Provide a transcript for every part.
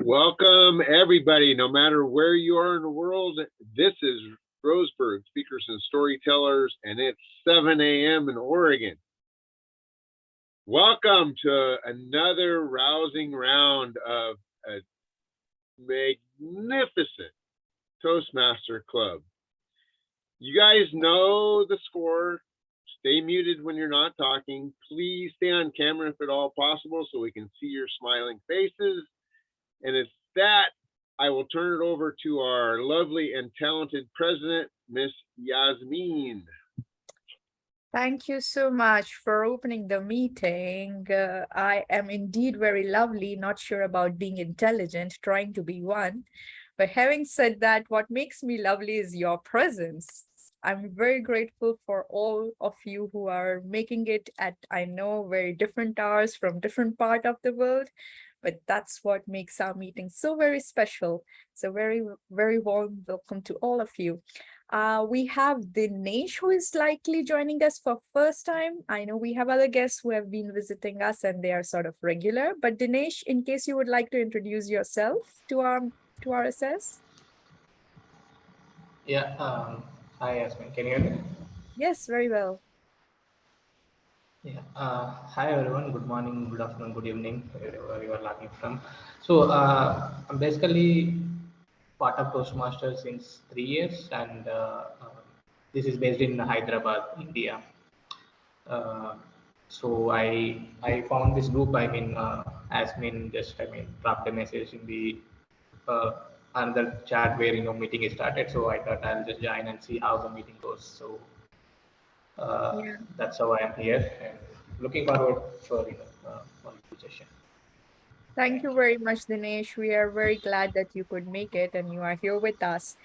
Welcome, everybody, no matter where you are in the world. This is Roseburg, Speakers and Storytellers, and it's 7 a.m. in Oregon. Welcome to another rousing round of a magnificent Toastmaster Club. You guys know the score. Stay muted when you're not talking. Please stay on camera if at all possible so we can see your smiling faces. And it's that I will turn it over to our lovely and talented president, Miss Yasmin. Thank you so much for opening the meeting. I am indeed very lovely, not sure about being intelligent, trying to be one. But having said that, what makes me lovely is your presence. I'm very grateful for all of you who are making it at, I know, very different hours from different part of the world. But that's what makes our meeting so very special. So very, very warm welcome to all of you. We have Dinesh, who is likely joining us for first time. I know we have other guests who have been visiting us and they are sort of regular. But Dinesh, in case you would like to introduce yourself to our SS. Yeah, hi Yasmin, can you hear me? Yes, very well. Yeah, hi everyone, good morning, good afternoon, good evening, wherever you are logging from. So, I'm basically part of Toastmasters since 3 years, and this is based in Hyderabad, India. Uh, so I found this group. Yasmin just dropped a message in the uh, another chat where meeting is started. So I thought I'll just join and see how the meeting goes. So Yeah. that's how I am here and looking forward for wonderful session. Thank you very much, Dinesh. We are very glad that you could make it and you are here with us.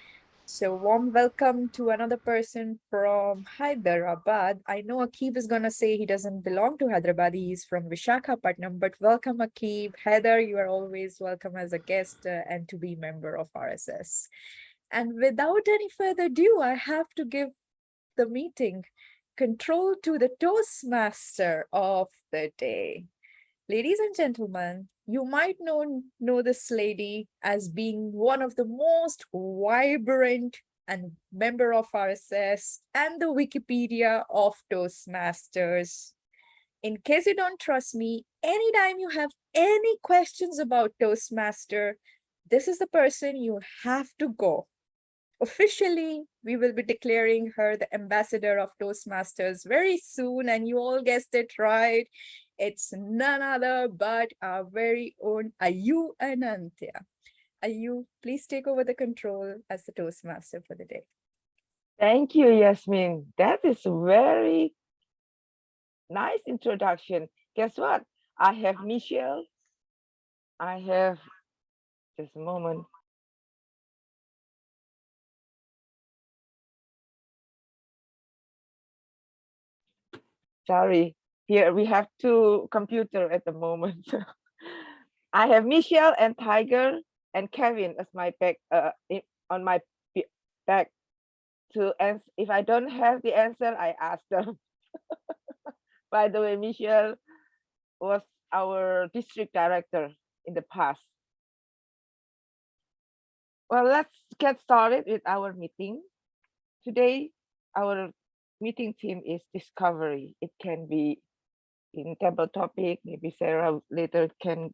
So warm welcome to another person from Hyderabad. I know Akib is going to say he doesn't belong to Hyderabad. He's from Vishakhapatnam, but welcome Akib. Heather, you are always welcome as a guest and to be member of RSS. And without any further ado, I have to give the meeting control to the Toastmaster of the day. Ladies and gentlemen, you might know this lady as being one of the most vibrant and member of RSS and the Wikipedia of Toastmasters. In case you don't trust me, anytime you have any questions about Toastmaster, this is the person you have to go. Officially, we will be declaring her the ambassador of Toastmasters very soon, and you all guessed it right. It's none other but our very own Ayu Anantya. Ayu, please take over the control as the Toastmaster for the day. Thank you, Yasmin. That is a very nice introduction. Guess what? I have Michelle. I have, just a moment. Sorry, here we have two computers at the moment. I have Michelle and Tiger and Kevin as my back on my back to answer. If I don't have the answer, I ask them. By the way, Michelle was our district director in the past. Well, let's get started with our meeting. Today, our meeting theme is discovery. It can be in table topic, maybe Sarah later can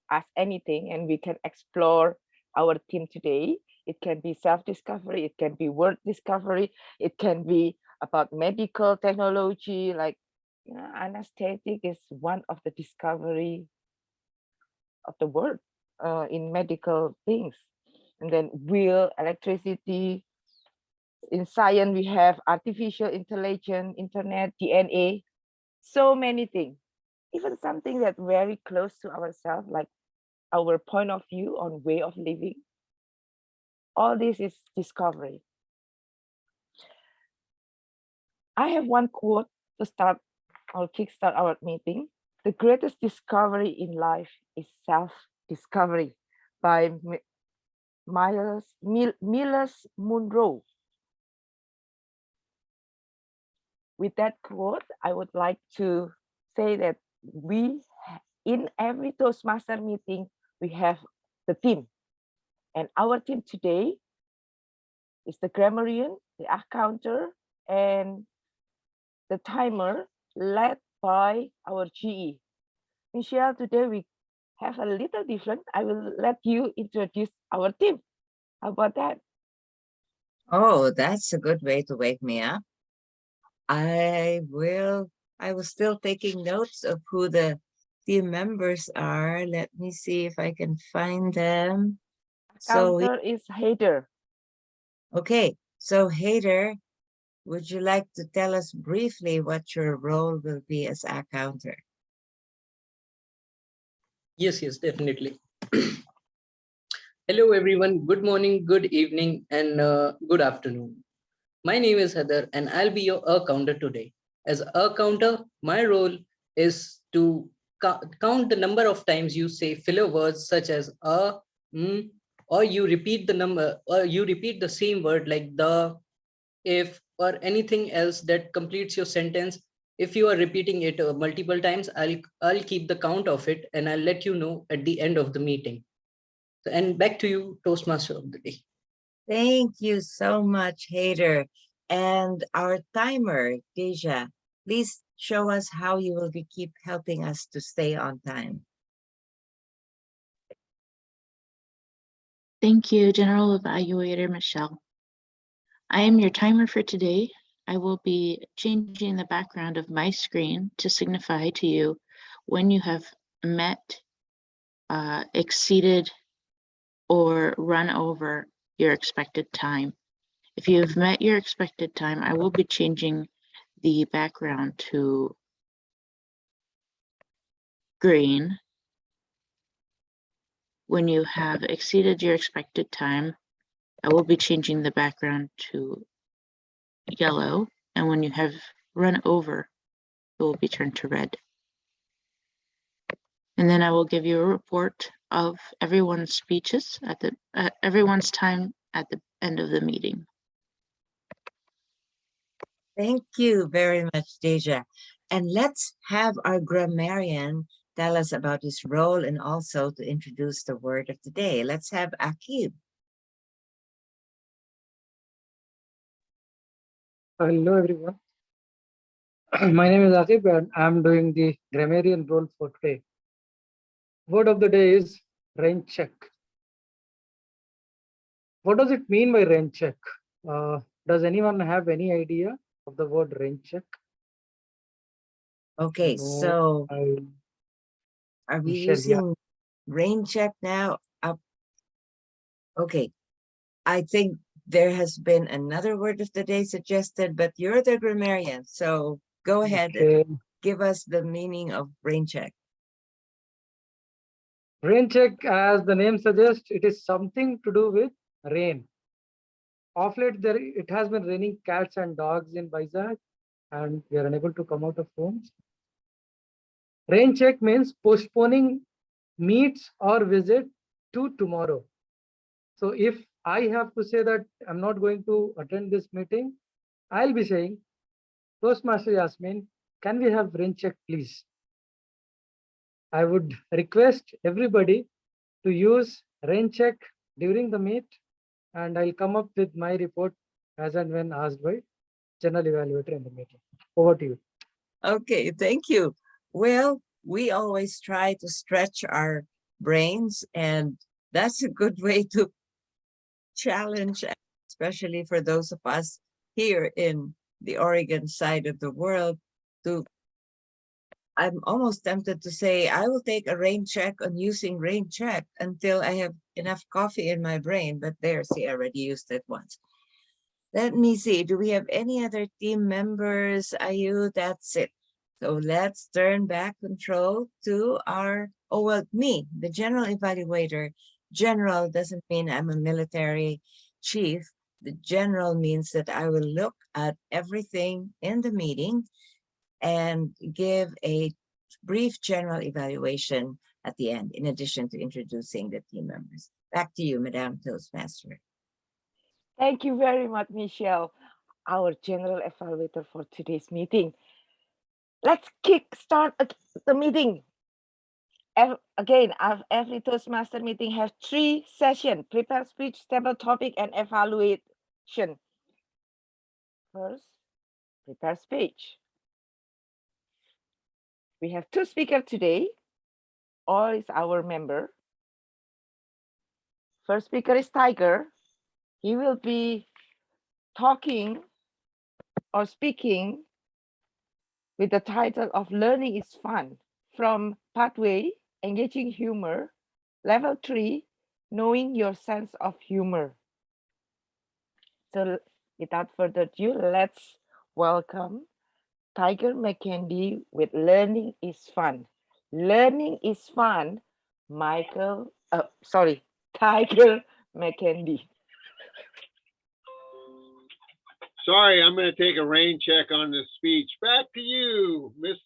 ask anything and we can explore our theme today. It can be self-discovery, it can be word discovery, it can be about medical technology, like anesthetic is one of the discovery of the word in medical things. And then wheel, electricity. In science, we have artificial intelligence, internet, DNA, so many things. Even something that very close to ourselves, like our point of view on way of living. All this is discovery. I have one quote to start or kickstart our meeting. The greatest discovery in life is self-discovery by Miles Monroe. With that quote, I would like to say that we, in every Toastmaster meeting, we have the team. And our team today is the grammarian, the accounter, and the timer led by our GE. Michelle, today we have a little different. I will let you introduce our team. How about that? Oh, that's a good way to wake me up. I was still taking notes of who the team members are. Let me see if I can find them. So, Counter is Hader. okay. So, Hader, would you like to tell us briefly what your role will be as a counter? Yes, definitely. Hello, everyone. Good morning, good evening, and good afternoon. My name is Heather, and I'll be your counter today. As a counter, my role is to count the number of times you say filler words such as or you repeat the number, or you repeat the same word like the, if, or anything else that completes your sentence. If you are repeating it multiple times, I'll keep the count of it, and I'll let you know at the end of the meeting. And back to you, Toastmaster of the day. Thank you so much, Hader. And our timer, Deja, please show us how you will keep helping us to stay on time. Thank you, General Evaluator Michelle. I am your timer for today. I will be changing the background of my screen to signify to you when you have met, exceeded, or run over your expected time. If you have met your expected time, I will be changing the background to green. When you have exceeded your expected time, I will be changing the background to yellow. And when you have run over, it will be turned to red. And then I will give you a report of everyone's speeches at everyone's time at the end of the meeting. Thank you very much, Deja. And let's have our grammarian tell us about his role and also to introduce the word of the day. Let's have Akib. Hello, everyone. My name is Akib and I'm doing the grammarian role for today. Word of the day is rain check. What does it mean by rain check? Does anyone have any idea of the word rain check? Okay, No, so are we Michelle, using rain check now? Okay, I think there has been another word of the day suggested, but you're the grammarian, so go ahead okay. and give us the meaning of rain check. Rain check, as the name suggests, it is something to do with rain. Of late, it has been raining cats and dogs in Vizag, and we are unable to come out of homes. Rain check means postponing meets or visit to tomorrow. So if I have to say that I'm not going to attend this meeting, I'll be saying, Toastmaster Yasmin, can we have rain check, please? I would request everybody to use rain check during the meet, and I'll come up with my report as and when asked by general evaluator in the meeting. Over to you. Okay, thank you. Well, we always try to stretch our brains, and that's a good way to challenge, especially for those of us here in the Oregon side of the world. I'm almost tempted to say I will take a rain check on using rain check until I have enough coffee in my brain, but there, see, I already used it once. Let me see, do we have any other team members? Ayu, that's it. So let's turn back control to me, the general evaluator. General doesn't mean I'm a military chief. The general means that I will look at everything in the meeting and give a brief general evaluation at the end, in addition to introducing the team members. Back to you, Madam Toastmaster. Thank you very much, Michelle, our general evaluator for today's meeting. Let's kick start the meeting. again, every Toastmaster meeting has 3 sessions: prepare speech, table topic, and evaluation. First, prepare speech. We have 2 speakers today. All is our member. First speaker is Tiger. He will be talking or speaking with the title of Learning is Fun, from Pathway, Engaging Humor, Level 3, Knowing Your Sense of Humor. So without further ado, let's welcome Tiger McKendy with Learning is Fun. Learning is Fun, Tiger McKendy. Sorry, I'm going to take a rain check on this speech. Back to you, Miss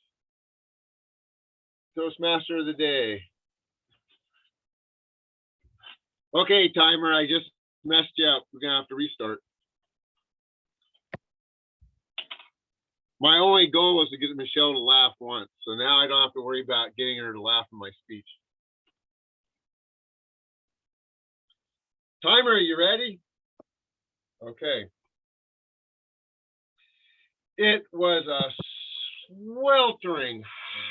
Toastmaster of the Day. Okay, timer, I just messed you up. We're going to have to restart. My only goal was to get Michelle to laugh once, so now I don't have to worry about getting her to laugh in my speech. Timer, are you ready? Okay. It was a sweltering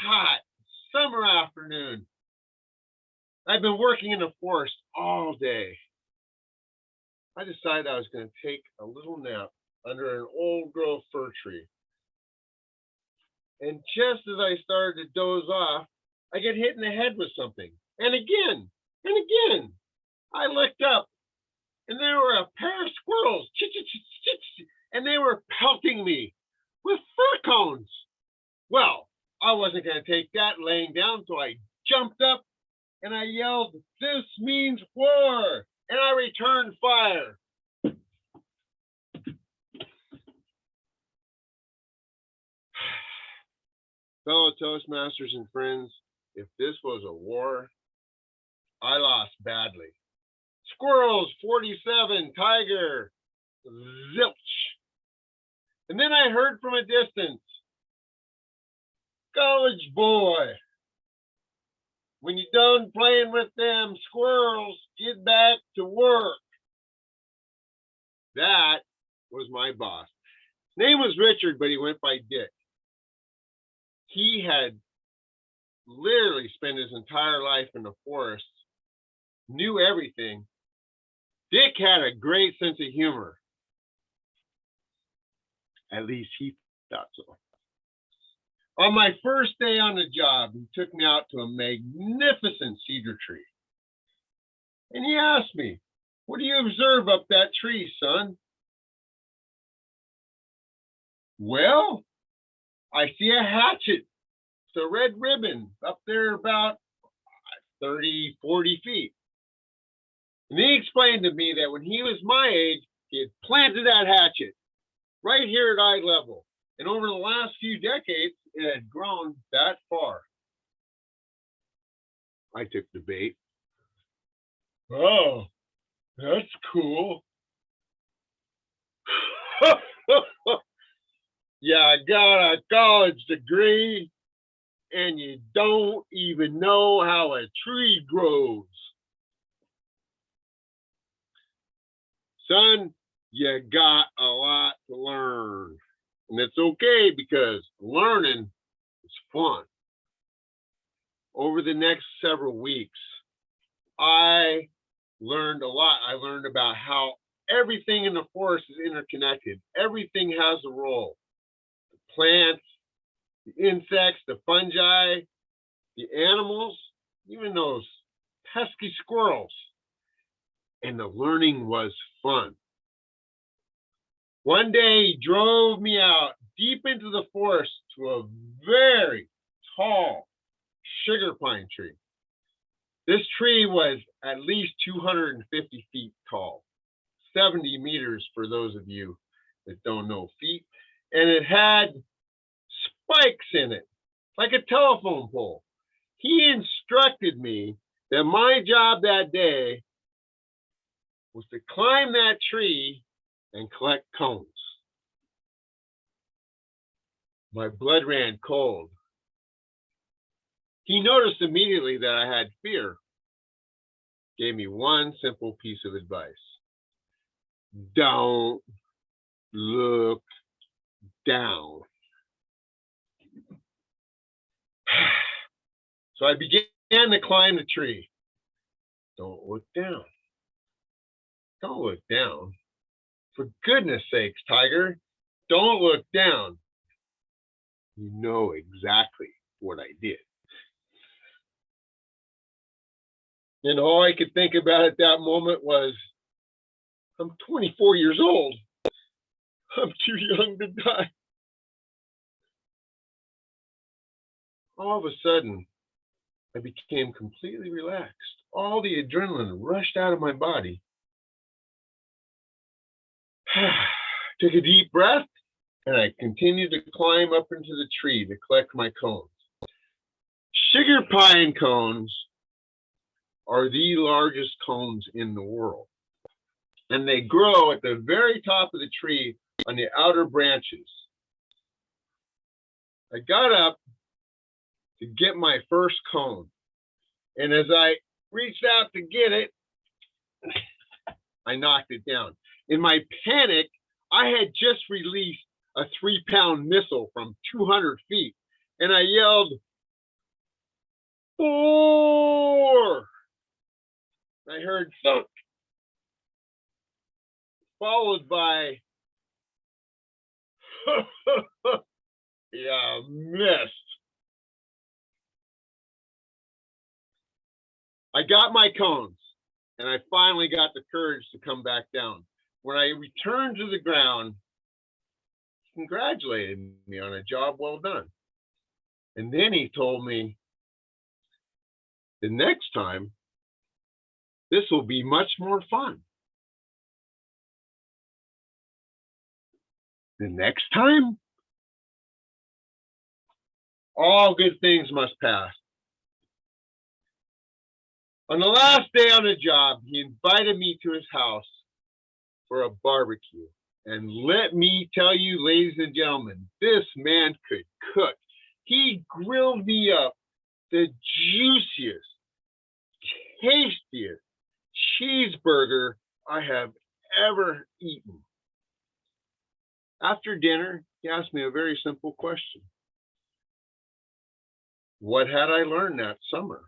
hot summer afternoon. I've been working in the forest all day. I decided I was going to take a little nap under an old growth fir tree. And just as I started to doze off, I get hit in the head with something. And again, I looked up and there were a pair of squirrels, and they were pelting me with fir cones. Well, I wasn't going to take that laying down, so I jumped up and I yelled, "This means war!" And I returned fire. Fellow Toastmasters and friends, if this was a war, I lost badly. Squirrels, 47, Tiger, zilch. And then I heard from a distance, "College boy, when you're done playing with them squirrels, get back to work." That was my boss. His name was Richard, but he went by Dick. He had literally spent his entire life in the forest, knew everything. Dick had a great sense of humor. At least he thought so. On my first day on the job, he took me out to a magnificent cedar tree. And he asked me, "What do you observe up that tree, son?" "Well, I see a hatchet. It's a red ribbon up there about 30, 40 feet. And he explained to me that when he was my age, he had planted that hatchet right here at eye level. And over the last few decades, it had grown that far. I took the bait. "Oh, that's cool." Yeah, I got a college degree, and you don't even know how a tree grows. Son, you got a lot to learn. And it's okay because learning is fun. Over the next several weeks, I learned a lot. I learned about how everything in the forest is interconnected. Everything has a role. The plants, the insects, the fungi, the animals, even those pesky squirrels. And the learning was fun. One day he drove me out deep into the forest to a very tall sugar pine tree. This tree was at least 250 feet tall, 70 meters for those of you that don't know feet, and it had spikes in it, like a telephone pole. He instructed me that my job that day was to climb that tree and collect cones. My blood ran cold. He noticed immediately that I had fear. Gave me one simple piece of advice. Don't look down. So I began to climb the tree. Don't look down. Don't look down. For goodness sakes, Tiger, don't look down. You know exactly what I did. And all I could think about at that moment was, I'm 24 years old. I'm too young to die. All of a sudden, I became completely relaxed. All the adrenaline rushed out of my body. Took a deep breath, and I continued to climb up into the tree to collect my cones. Sugar pine cones are the largest cones in the world, and they grow at the very top of the tree on the outer branches. I got up to get my first cone, and as I reached out to get it, I knocked it down. In my panic, I had just released a 3-pound missile from 200 feet, and I yelled, "4!" I heard thunk, followed by, "Yeah, missed." I got my cones, and I finally got the courage to come back down. When I returned to the ground, he congratulated me on a job well done. And then he told me, the next time, this will be much more fun. The next time? All good things must pass. On the last day on the job, he invited me to his house for a barbecue. And let me tell you, ladies and gentlemen, this man could cook. He grilled me up the juiciest, tastiest cheeseburger I have ever eaten. After dinner, he asked me a very simple question. What had I learned that summer?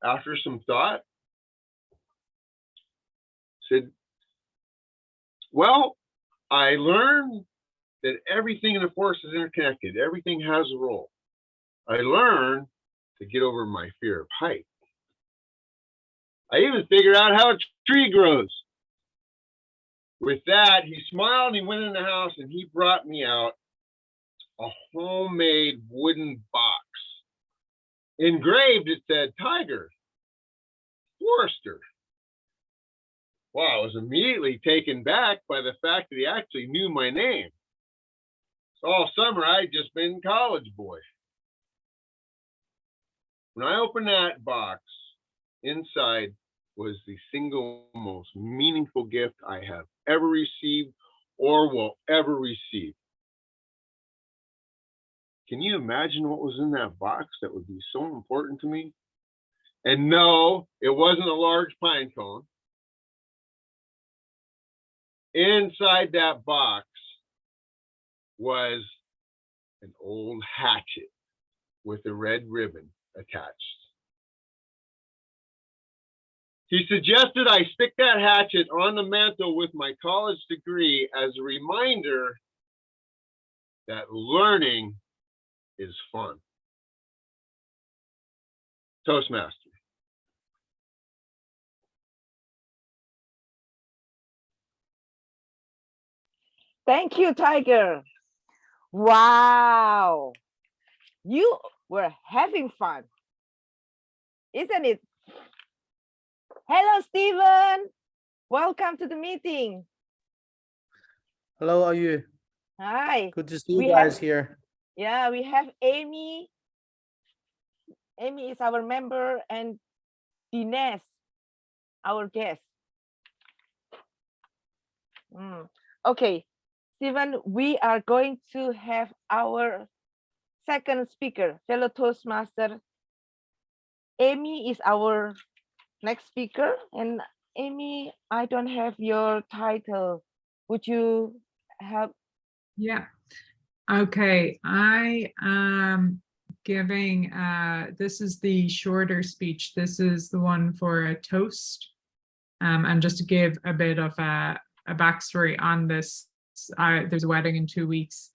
After some thought, said, well, I learned that everything in the forest is interconnected. Everything has a role. I learned to get over my fear of height. I even figured out how a tree grows. With that, he smiled and he went in the house and he brought me out a homemade wooden box. Engraved, it said, Tiger, Forester. Well, I was immediately taken back by the fact that he actually knew my name. So all summer, I'd just been college boy. When I opened that box, inside was the single most meaningful gift I have ever received or will ever receive. Can you imagine what was in that box that would be so important to me? And no, it wasn't a large pine cone. Inside that box was an old hatchet with a red ribbon attached. He suggested I stick that hatchet on the mantle with my college degree as a reminder that learning is fun. Toastmaster. Thank you, Tiger. Wow. You were having fun, isn't it? Hello, Stephen. Welcome to the meeting. Hello, how are you? Hi. Good to see you We guys have- here. Yeah, we have Amy. Amy is our member and Dines, our guest. Okay, Stephen, we are going to have our second speaker, fellow Toastmaster. Amy is our next speaker. And Amy, I don't have your title. Would you have? Yeah. Okay. I am giving, this is the shorter speech. This is the one for a toast. And just to give a bit of a backstory on this, there's a wedding in 2 weeks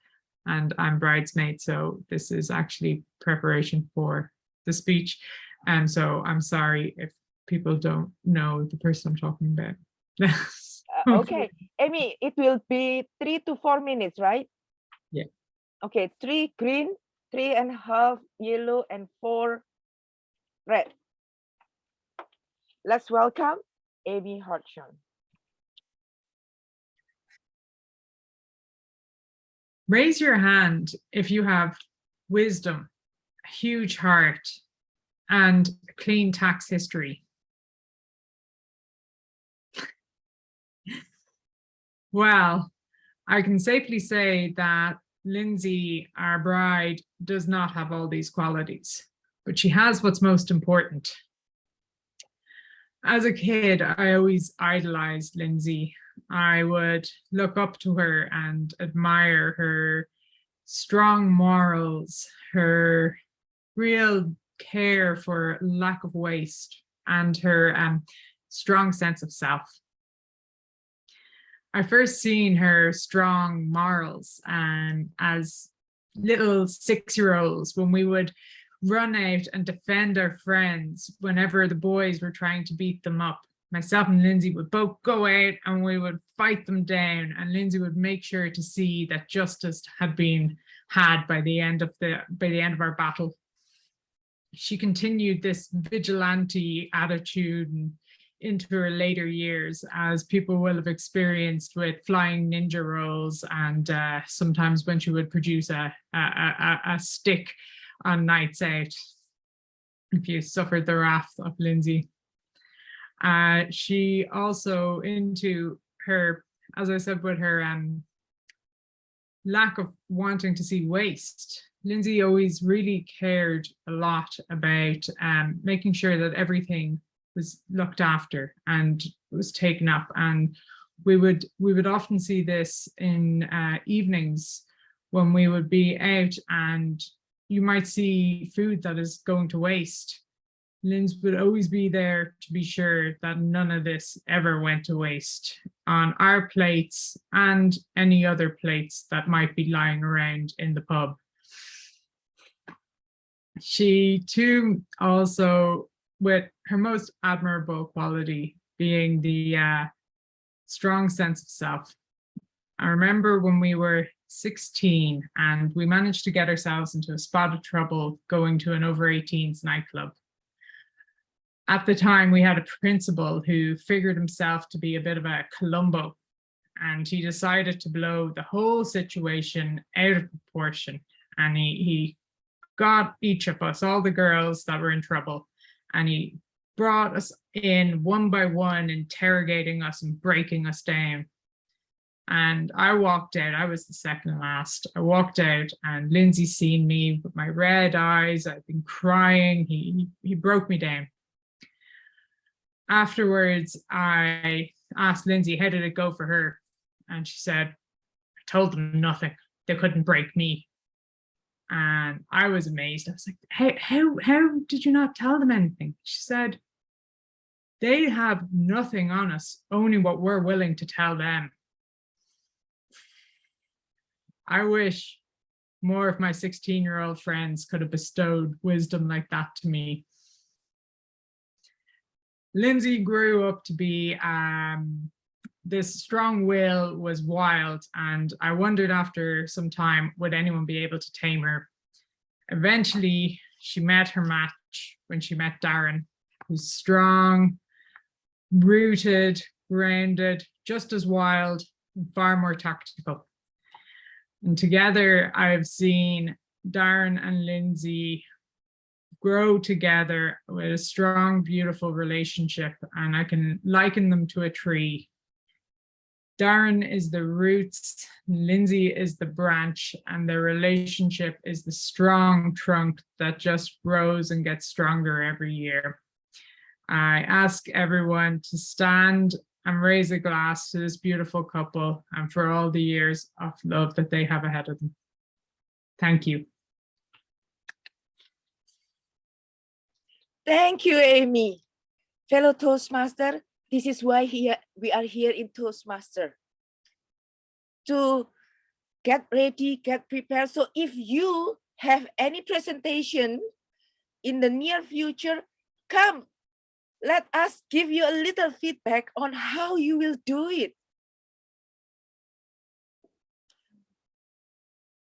and I'm bridesmaid. So this is actually preparation for the speech. And so I'm sorry if people don't know the person I'm talking about. Okay, Amy, it will be 3 to 4 minutes, right? Yeah. Okay, 3 green, 3.5 yellow, and 4 red. Let's welcome Amy Hodgson. Raise your hand if you have wisdom, a huge heart, and a clean tax history. Well, I can safely say that Lindsay, our bride, does not have all these qualities, but she has what's most important. As a kid, I always idolized Lindsay. I would look up to her and admire her strong morals, her real care for lack of waste, and her strong sense of self. I first seen her strong morals as little 6-year-olds when we would run out and defend our friends whenever the boys were trying to beat them up. Myself and Lindsay would both go out and we would fight them down, and Lindsay would make sure to see that justice had been had by the end of our battle. She continued this vigilante attitude into her later years, as people will have experienced with flying ninja rolls, and sometimes when she would produce a stick on nights out, if you suffered the wrath of Lindsay. She also, into her, as I said, with her lack of wanting to see waste, Lindsay always really cared a lot about making sure that everything was looked after and was taken up. And we would often see this in evenings when we would be out and you might see food that is going to waste. Lindsay would always be there to be sure that none of this ever went to waste on our plates and any other plates that might be lying around in the pub. She too also, with her most admirable quality being the strong sense of self. I remember when we were 16 and we managed to get ourselves into a spot of trouble going to an over 18s nightclub. At the time, we had a principal who figured himself to be a bit of a Columbo, and he decided to blow the whole situation out of proportion. And he got each of us, all the girls that were in trouble, and he brought us in one by one, interrogating us and breaking us down. And I walked out, I was the second last. I walked out and Lindsay seen me with my red eyes. I'd been crying. He broke me down. Afterwards, I asked Lindsay, how did it go for her? And she said, I told them nothing. They couldn't break me. And I was amazed. I was like, how did you not tell them anything? She said, they have nothing on us, only what we're willing to tell them. I wish more of my 16-year-old friends could have bestowed wisdom like that to me. Lindsay grew up to be this strong will, was wild, and I wondered after some time, would anyone be able to tame her? Eventually, she met her match when she met Darren, who's strong, rooted, grounded, just as wild, and far more tactical. And together, I've seen Darren and Lindsay grow together with a strong, beautiful relationship, and I can liken them to a tree. Darren is the roots, Lindsay is the branch, and their relationship is the strong trunk that just grows and gets stronger every year. I ask everyone to stand and raise a glass to this beautiful couple and for all the years of love that they have ahead of them. Thank you. Thank you, Amy. Fellow Toastmaster, this is why we are here in Toastmaster. To get ready, get prepared. So if you have any presentation in the near future, come, let us give you a little feedback on how you will do it.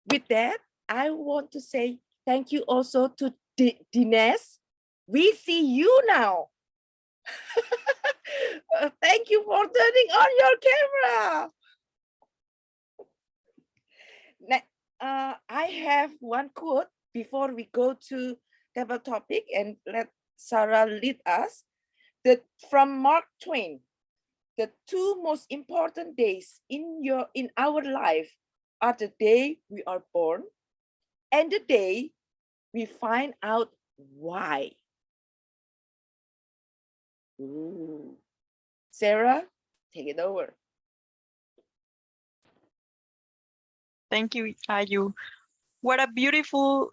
With that, I want to say thank you also to Dinesh. We see you now. Thank you for turning on your camera. I have one quote before we go to table topic and let Sarah lead us. From Mark Twain, the two most important days in our life are the day we are born and the day we find out why. Ooh. Sarah, take it over. Thank you, Ayu. What a beautiful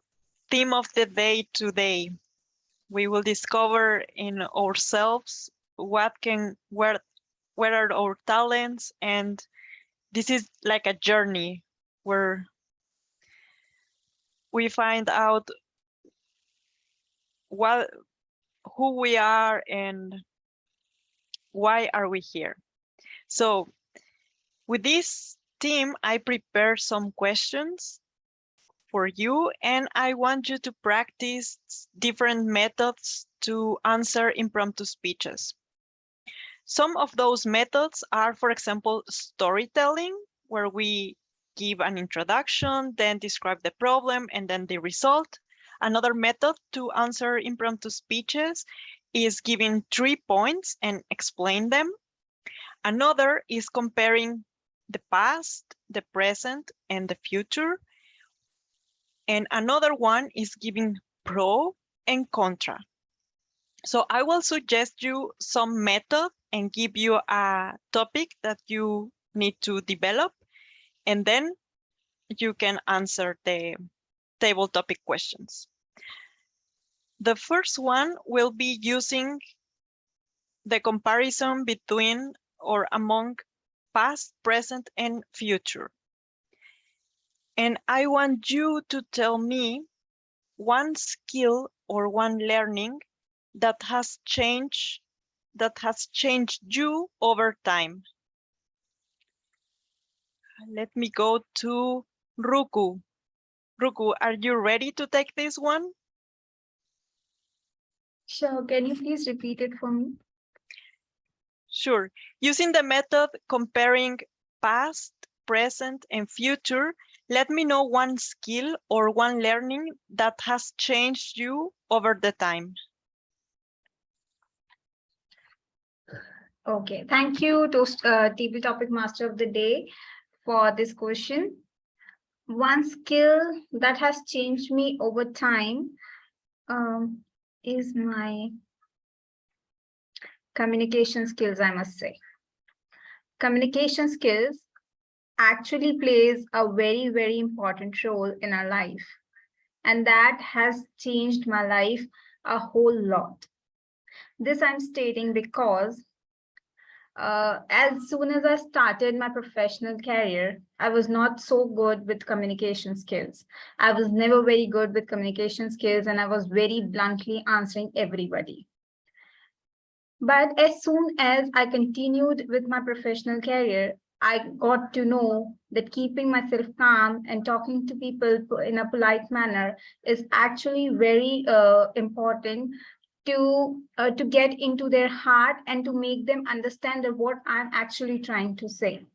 theme of the day today. We will discover in ourselves where are our talents, and this is like a journey where we find out who we are and why are we here. So with this team, I prepared some questions for you, and I want you to practice different methods to answer impromptu speeches. Some of those methods are, for example, storytelling, where we give an introduction, then describe the problem, and then the result. Another method to answer impromptu speeches is giving 3 points and explain them. Another is comparing the past, the present, and the future. And another one is giving pro and contra. So I will suggest you some method and give you a topic that you need to develop, and then you can answer the table topic questions. The first one will be using the comparison between or among past, present, and future. And I want you to tell me one skill or one learning that has changed you over time. Let me go to Ruku. Ruku, are you ready to take this one? Sure, can you please repeat it for me? Sure. Using the method comparing past, present, and future, let me know one skill or one learning that has changed you over the time. Okay, thank you, Table Topic Master of the Day, for this question. One skill that has changed me over time is my communication skills, I must say. Communication skills actually plays a very, very important role in our life. And that has changed my life a whole lot. This I'm stating because as soon as I started my professional career, I was not so good with communication skills. I was never very good with communication skills, and I was very bluntly answering everybody. But as soon as I continued with my professional career, I got to know that keeping myself calm and talking to people in a polite manner is actually very important to get into their heart and to make them understand what I'm actually trying to say.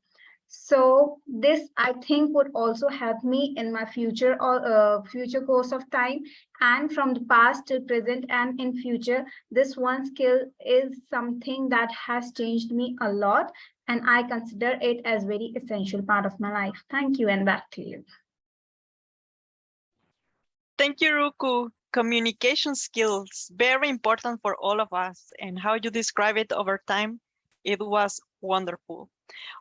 So this, I think, would also help me in my future course of time, and from the past to present and in future. This one skill is something that has changed me a lot, and I consider it as very essential part of my life. Thank you, and back to you. Thank you, Ruku. Communication skills, very important for all of us, and how you describe it over time, it was wonderful.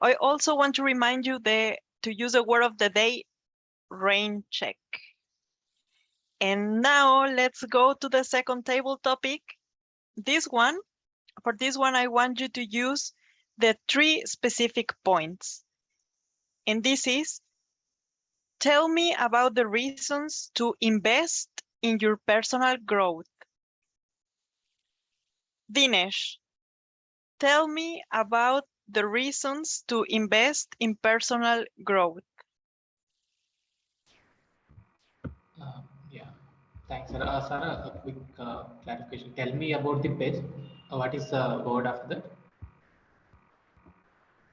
I also want to remind you to use the word of the day, rain check. And now let's go to the second table topic. For this one, I want you to use the 3 specific points. And this is, tell me about the reasons to invest in your personal growth. Dinesh, tell me about the reasons to invest in personal growth. Yeah, thanks, Sarah. Sarah, a quick clarification. Tell me about the page. What is the word after that?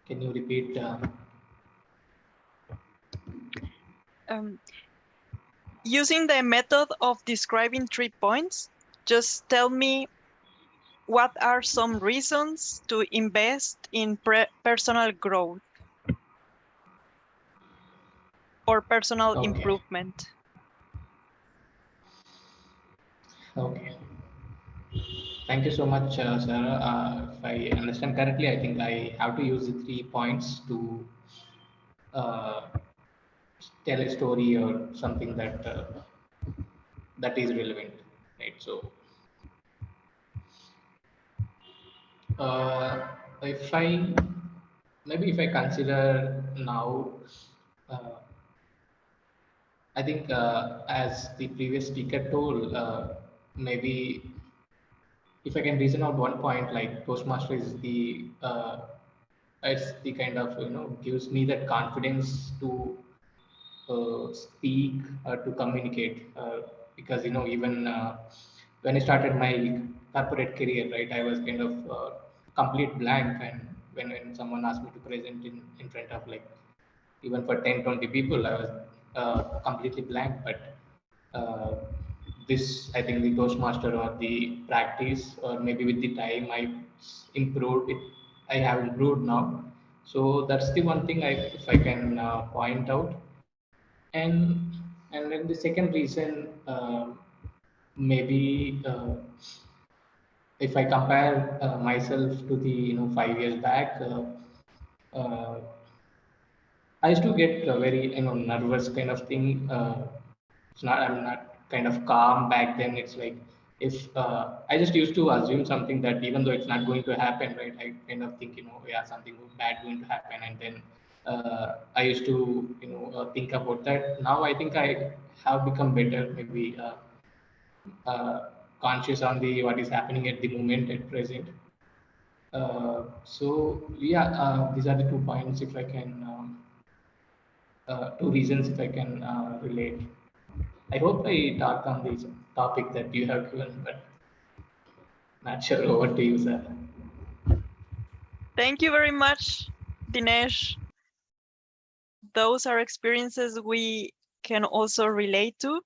Can you repeat? Using the method of describing 3 points, just tell me what are some reasons to invest in personal growth or personal improvement. Okay. Thank you so much, Sarah. If I understand correctly, I think I have to use the 3 points to tell a story or something that is relevant, right? So, if I consider now, I think as the previous speaker told, maybe if I can reason out one point, like Toastmaster is it's the kind of gives me that confidence to speak, to communicate, because even when I started my corporate career, right, I was kind of complete blank, and when someone asked me to present in front of like even for 10-20 people, I was completely blank. But uh, this, I think, the Toastmaster or the practice, or maybe with the time, I improved it. I have improved now. So that's the one thing if I can point out. And then the second reason, maybe if I compare myself to the 5 years back, uh, I used to get a very nervous kind of thing. I'm not kind of calm back then. It's like if I just used to assume something that even though it's not going to happen, right? I kind of think yeah, something bad going to happen, and then I used to think about that. Now I think I have become better, maybe conscious on the what is happening at the moment at present. So yeah, these are the 2 points if I can. 2 reasons if I can relate. I hope I talk on this topic that you have given, but not sure. Over to you, sir. Thank you very much, Dinesh. Those are experiences we can also relate to.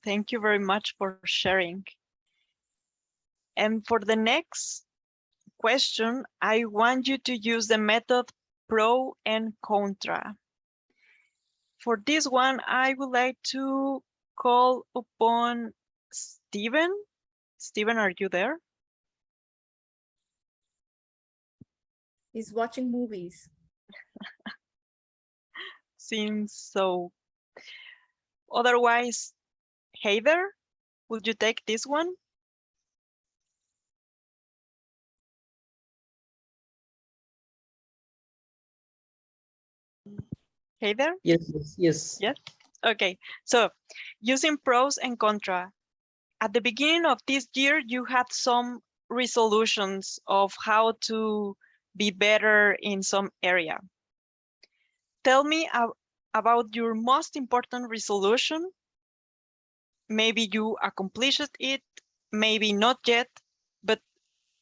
Thank you very much for sharing. And for the next question, I want you to use the method pro and contra. For this one, I would like to call upon Steven. Steven, are you there? He's watching movies. Seems so. Otherwise, Heather, would you take this one? Heather? Yes. Yes? Okay, so using pros and contra. At the beginning of this year, you had some resolutions of how to be better in some area. Tell me about your most important resolution. Maybe you accomplished it, maybe not yet, but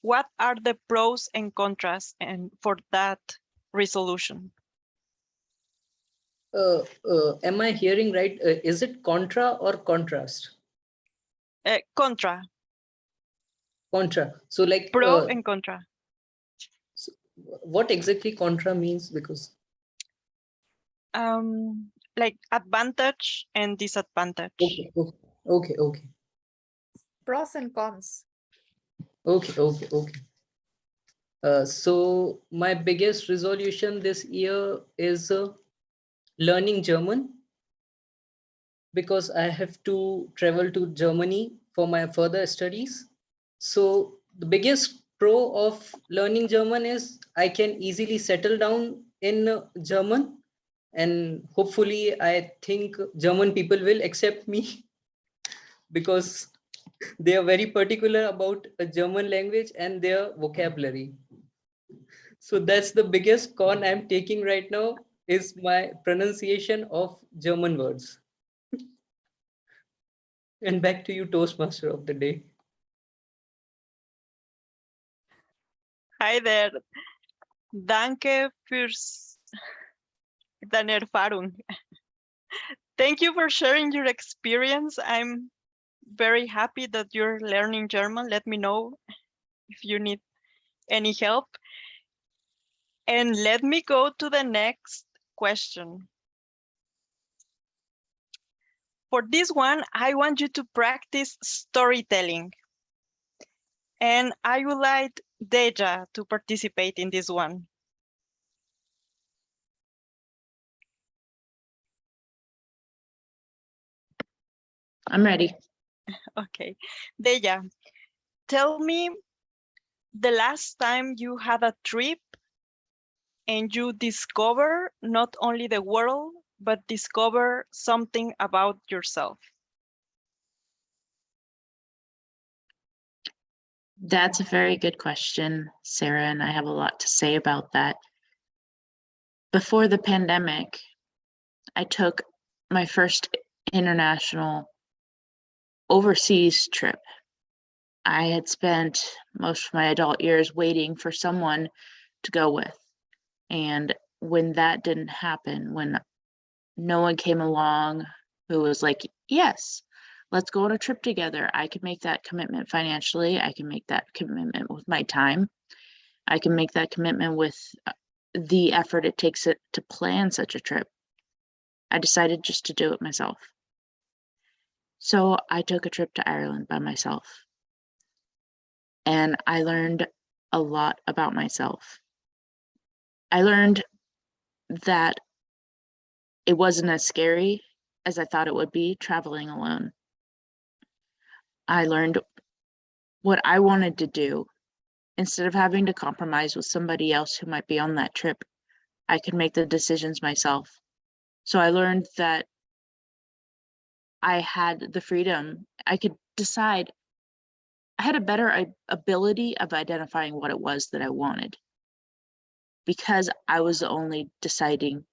what are the pros and contras and for that resolution? Am I hearing right? Is it contra or contrast? Contra. Contra. So like Pro and contra. what exactly contra means? Because like advantage and disadvantage. okay. Pros and cons. Okay. So my biggest resolution this year is learning German, because I have to travel to Germany for my further studies. So the biggest pro of learning German is I can easily settle down in German, and hopefully I think German people will accept me because they are very particular about a German language and their vocabulary. So that's the biggest con I'm taking right now, is my pronunciation of German words. And back to you, Toastmaster of the day. Hi there. Danke fürs deine Erfahrung. Thank you for sharing your experience. I'm very happy that you're learning German. Let me know if you need any help. And let me go to the next question. For this one, I want you to practice storytelling. And I would like Deja to participate in this one. I'm ready. Okay. Deja, tell me the last time you had a trip and you discover not only the world, but discover something about yourself. That's a very good question, Sarah, and I have a lot to say about that. Before the pandemic, I took my first international overseas trip. I had spent most of my adult years waiting for someone to go with. And when that didn't happen, when no one came along who was like, yes, let's go on a trip together, I can make that commitment financially. I can make that commitment with my time. I can make that commitment with the effort it takes it to plan such a trip. I decided just to do it myself. So I took a trip to Ireland by myself. And I learned a lot about myself. I learned that it wasn't as scary as I thought it would be traveling alone. I learned what I wanted to do. Instead of having to compromise with somebody else who might be on that trip, I could make the decisions myself. So I learned that I had the freedom. I could decide. I had a better ability of identifying what it was that I wanted, because I was the only deciding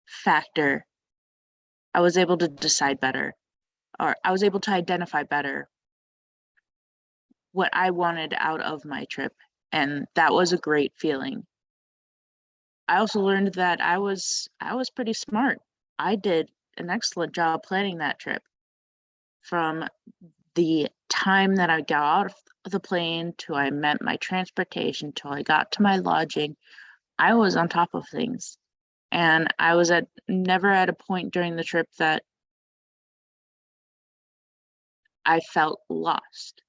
factor. I was able to decide better, or I was able to identify better what I wanted out of my trip. And that was a great feeling. I also learned that I was pretty smart. I did an excellent job planning that trip. From the time that I got off the plane to I met my transportation till I got to my lodging, I was on top of things. And I was never at a point during the trip that I felt lost.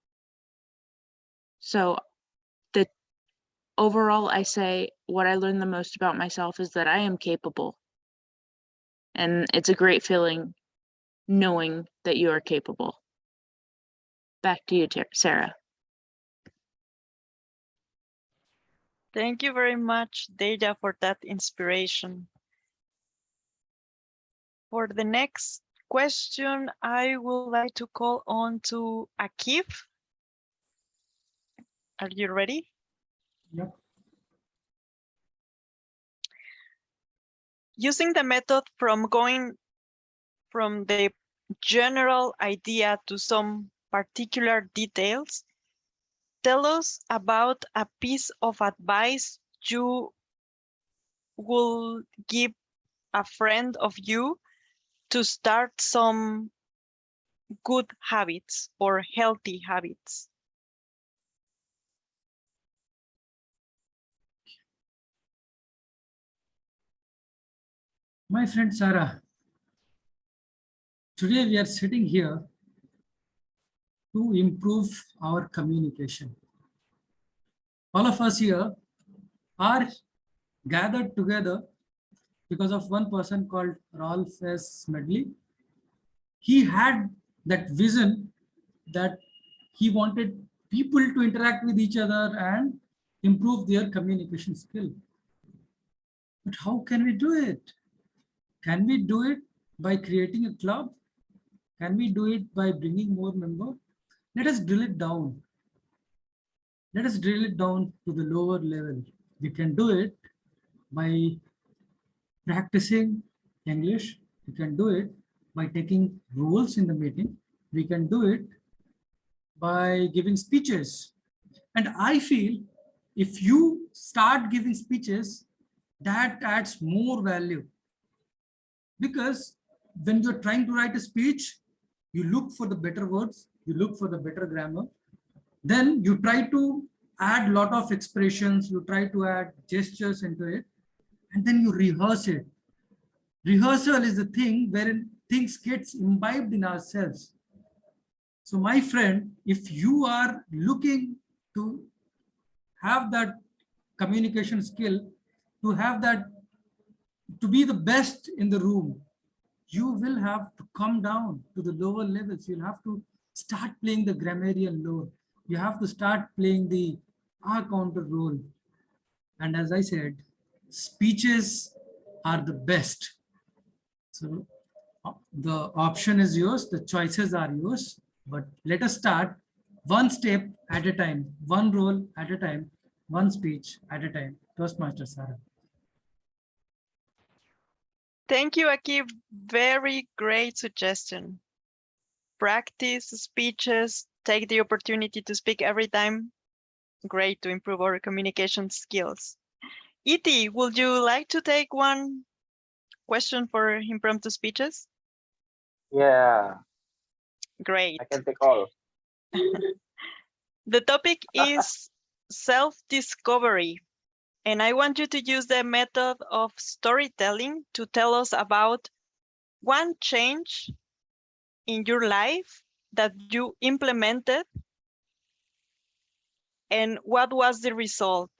So the overall, I say what I learned the most about myself is that I am capable. And it's a great feeling knowing that you are capable. Back to you, Sarah. Thank you very much, Deja, for that inspiration. For the next question, I would like to call on to Akif. Are you ready? Yep. Using the method from going from the general idea to some particular details, tell us about a piece of advice you will give a friend of you to start some good habits or healthy habits. My friend Sarah, today we are sitting here to improve our communication. All of us here are gathered together because of one person called Rolf S. Medley. He had that vision that he wanted people to interact with each other and improve their communication skill. But how can we do it? Can we do it by creating a club? Can we do it by bringing more members? Let us drill it down. Let us drill it down to the lower level. We can do it by practicing English. We can do it by taking rules in the meeting. We can do it by giving speeches. And I feel if you start giving speeches, that adds more value. Because when you're trying to write a speech, you look for the better words, you look for the better grammar. Then you try to add a lot of expressions, you try to add gestures into it, and then you rehearse it. Rehearsal is the thing wherein things gets imbibed in ourselves. So my friend, if you are looking to have that communication skill, to have that, to be the best in the room, you will have to come down to the lower levels. You'll have to start playing the grammarian role. You have to start playing the counter role. And as I said, speeches are the best. So the option is yours, the choices are yours, but let us start one step at a time, one role at a time, one speech at a time. Toastmasters, Sarah. Thank you, Akib. Very great suggestion. Practice speeches, take the opportunity to speak every time. Great to improve our communication skills. Iti, would you like to take one question for impromptu speeches? Yeah, Great. I can take all. The topic is self-discovery, and I want you to use the method of storytelling to tell us about one change in your life that you implemented and what was the result?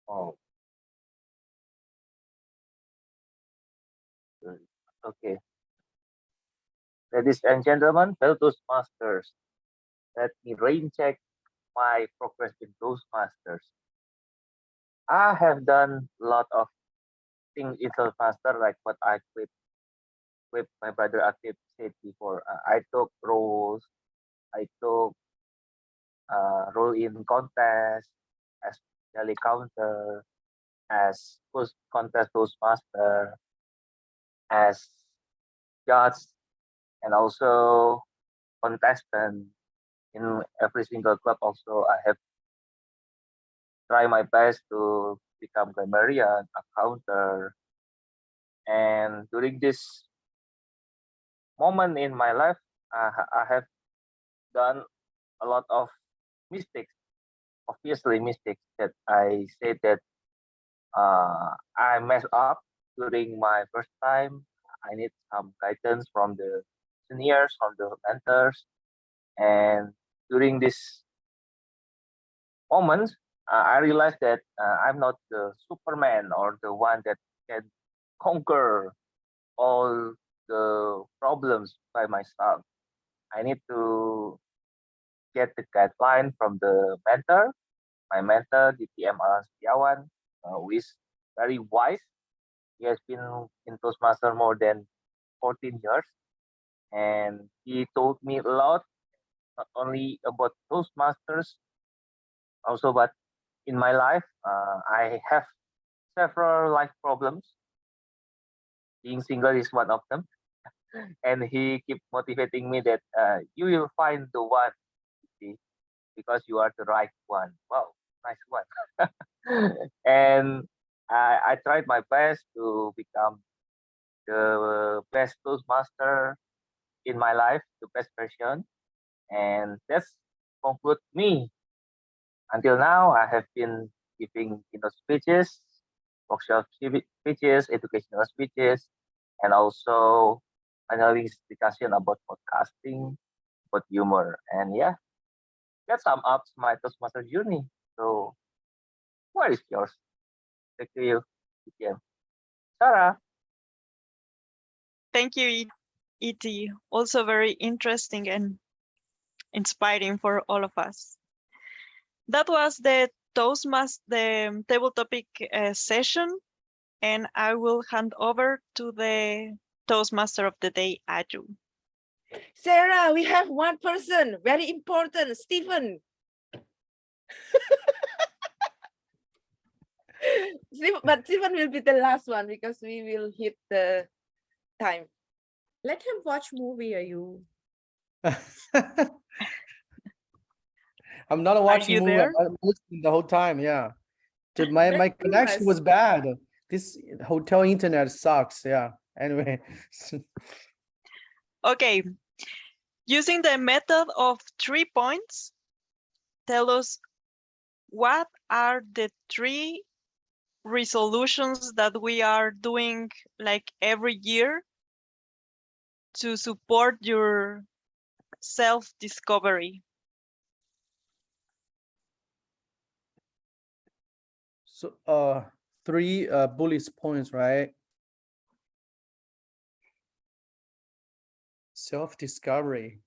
Oh, good. Okay. Ladies and gentlemen, fellow Toastmasters, let me rain check my progress in Toastmasters. I have done a lot of things in Toastmasters, like what I with my brother Akib said before. I took roles, I took role in contest as daily counter, as post contest Toastmaster, as judge, and also contestant in every single club. Also, I have tried my best to become grammarian, a counter, and during this moment in my life, I have done a lot of mistakes. Obviously, mistakes that I said that I messed up during my first time. I need some guidance from the seniors, from the mentors, and during this moment, I realized that I'm not the Superman or the one that can conquer all the problems by myself. I need to get the guideline from the mentor, my mentor, DTM Alan Setiawan, who is very wise. He has been in Toastmaster more than 14 years, and he told me a lot, not only about Toastmasters, also but in my life. I have several life problems. Being single is one of them, and he keep motivating me that you will find the one, see, because you are the right one. Wow, nice one. And I tried my best to become the best Toastmaster in my life, the best version, and that's conclude me. Until now, I have been giving speeches, workshop speeches, educational speeches, and also having discussion about podcasting, about humor, and yeah, that sum up my Toastmaster journey. So, what is yours? Back to you, Ian. Sarah. Thank you, E.T. Also very interesting and inspiring for all of us. That was the the table topic session, and I will hand over to the Toastmaster of the day, Aju. Sarah, we have one person, very important, Stephen. But Stephen will be the last one because we will hit the time. Let him watch movie, are you? I'm not watching you movie. there? I'm listening the whole time. Yeah. My Then connection us. was bad. This hotel internet sucks. Yeah. Anyway. Okay. Using the method of 3 points, tell us what are the 3 resolutions that we are doing like every year to support your self-discovery. So 3 bullet points, right? Self-discovery.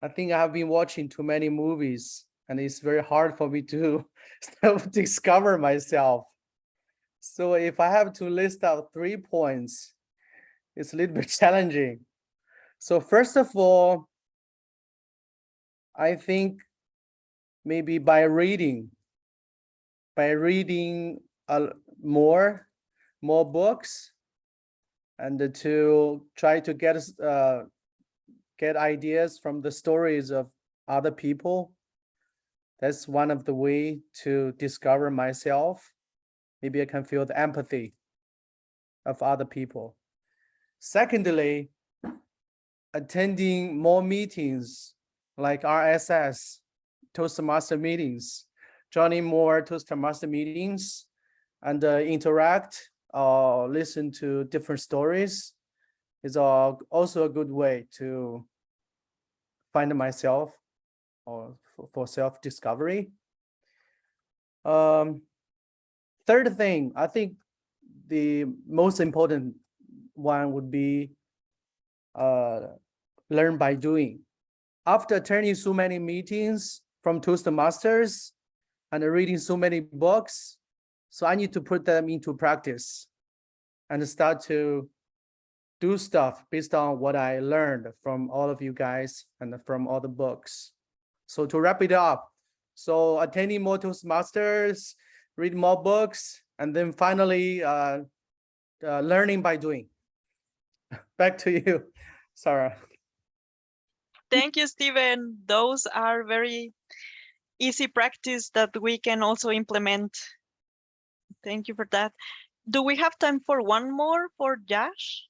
I think I have been watching too many movies and it's very hard for me to self-discover myself. So if I have to list out 3 points, it's a little bit challenging. So first of all, I think maybe by reading more books and to try to get ideas from the stories of other people. That's one of the way to discover myself. Maybe I can feel the empathy of other people. Secondly, attending more meetings like RSS, Toastmaster meetings, joining more Toastmaster meetings and interact or listen to different stories is also a good way to find myself or for self-discovery. Third thing, I think the most important one would be learn by doing. After attending so many meetings from Toastmasters and reading so many books, so I need to put them into practice and start to do stuff based on what I learned from all of you guys and from all the books. So to wrap it up, so attending more Toastmasters, read more books, and then finally learning by doing. Back to you, Sarah. Thank you, Stephen. Those are very easy practice that we can also implement. Thank you for that. Do we have time for one more for Josh?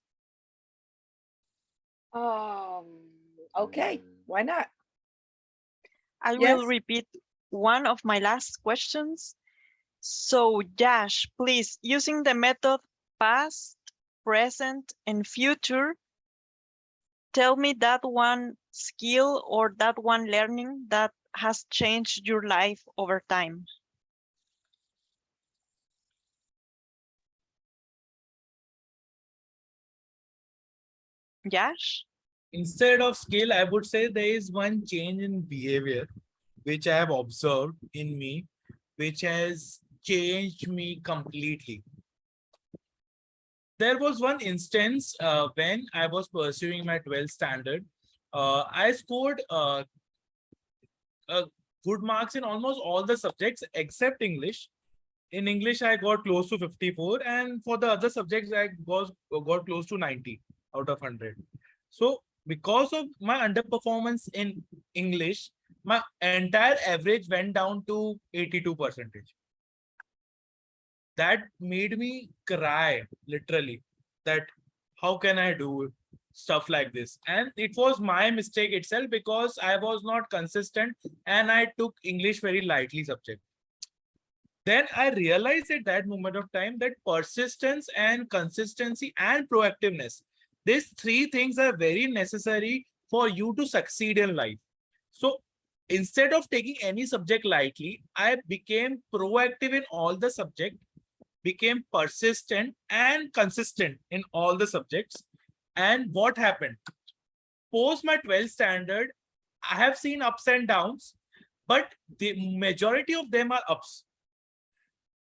Okay, why not? I Yes. will repeat one of my last questions. So Josh, please, using the method past, present, and future, tell me that one skill or that one learning that has changed your life over time. Josh? Instead of skill, I would say there is one change in behavior which I have observed in me, which has changed me completely. There was one instance when I was pursuing my 12th standard. I scored good marks in almost all the subjects except English. In English, I got close to 54, and for the other subjects, I got close to 90 out of 100. So because of my underperformance in English, my entire average went down to 82%. That made me cry, literally, that how can I do stuff like this? And it was my mistake itself because I was not consistent and I took English very lightly subject. Then I realized at that moment of time that persistence and consistency and proactiveness, these three things are very necessary for you to succeed in life. So instead of taking any subject lightly, I became proactive in all the subjects, became persistent and consistent in all the subjects. And what happened? Post my 12th standard, I have seen ups and downs, but the majority of them are ups.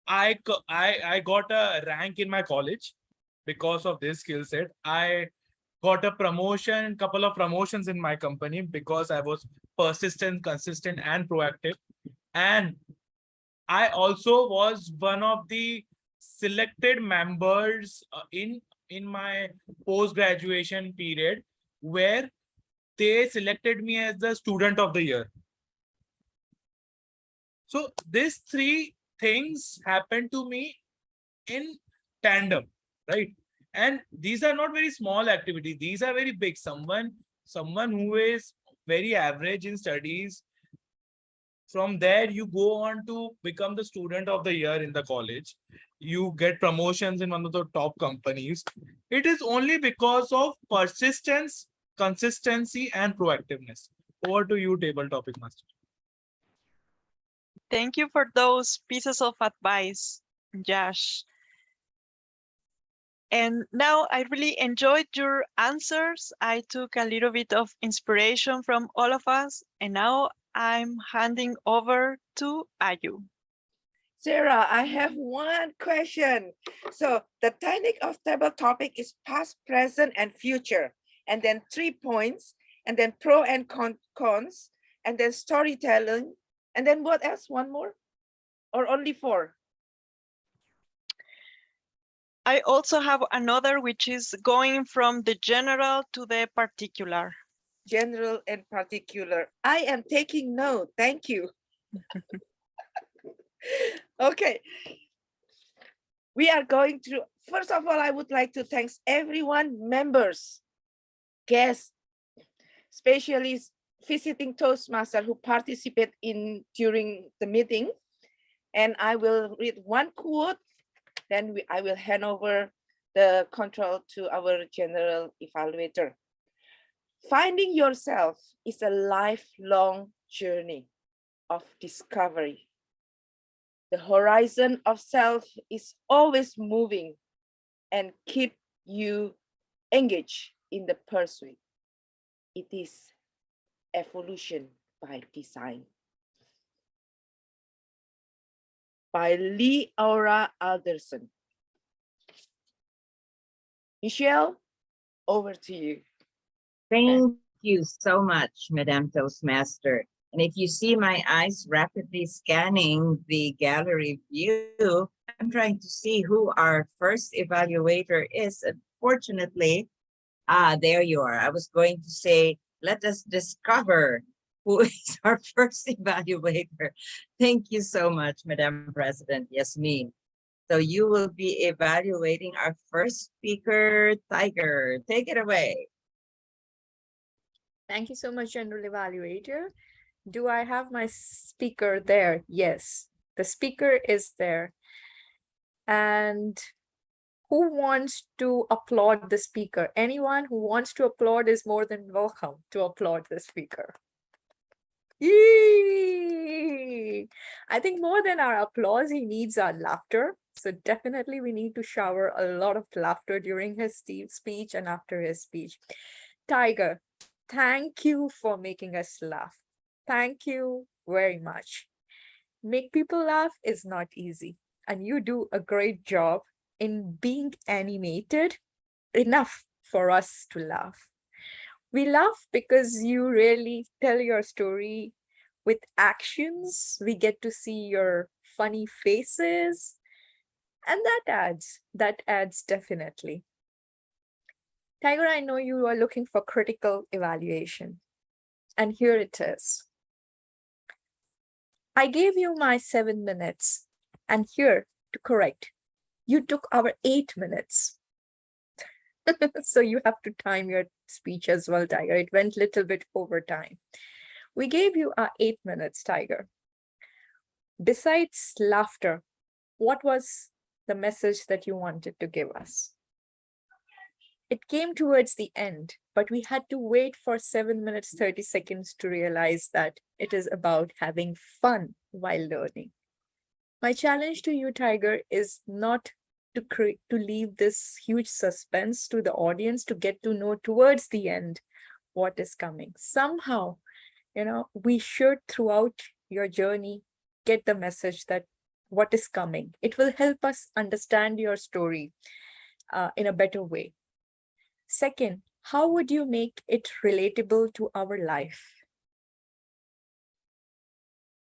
I got a rank in my college because of this skill set. I got a promotion, couple of promotions in my company because I was persistent, consistent, and proactive. And I also was one of the selected members in my post graduation period where they selected me as the student of the year. So these three things happened to me in tandem, right? And these are not very small activities. These are very big. Someone who is very average in studies, from there you go on to become the student of the year in the college. You get promotions in one of the top companies. It is only because of persistence, consistency, and proactiveness. Over to you, table topic master. Thank you for those pieces of advice, Josh. And now I really enjoyed your answers. I took a little bit of inspiration from all of us. And now I'm handing over to Ayu. Sarah, I have one question. So the technique of table topic is past, present, and future. And then 3 points, and then pro and cons, and then storytelling. And then what else? One more? Or only 4? I also have another, which is going from the general to the particular. General and particular. I am taking note. Thank you. Okay. We are going through, first of all, I would like to thank everyone, members, guests, especially visiting Toastmaster who participate in during the meeting. And I will read one quote, then I will hand over the control to our general evaluator. Finding yourself is a lifelong journey of discovery. The horizon of self is always moving and keep you engaged in the pursuit. It is evolution by design. By Lee Aura Alderson. Michelle, over to you. Thank you so much, Madame Toastmaster. And if you see my eyes rapidly scanning the gallery view, I'm trying to see who our first evaluator is. Unfortunately, there you are. I was going to say, let us discover who is our first evaluator. Thank you so much, Madam President Yasmin. So you will be evaluating our first speaker, Tiger. Take it away. Thank you so much, General Evaluator. Do I have my speaker there? Yes, the speaker is there. And who wants to applaud the speaker? Anyone who wants to applaud is more than welcome to applaud the speaker. Yay! I think more than our applause, he needs our laughter. So definitely we need to shower a lot of laughter during his speech and after his speech. Tiger, thank you for making us laugh. Thank you very much. Make people laugh is not easy, and you do a great job in being animated enough for us to laugh. We laugh because you really tell your story with actions. We get to see your funny faces, and that adds definitely. Tiger, I know you are looking for critical evaluation, and here it is. I gave you my 7 minutes, and here to correct, you took our 8 minutes. So you have to time your speech as well, Tiger. It went a little bit over time. We gave you our 8 minutes, Tiger. Besides laughter, what was the message that you wanted to give us? It came towards the end, but we had to wait for 7 minutes, 30 seconds to realize that it is about having fun while learning. My challenge to you, Tiger, is not to leave this huge suspense to the audience to get to know towards the end what is coming. Somehow, we should throughout your journey get the message that what is coming. It will help us understand your story in a better way. Second, how would you make it relatable to our life?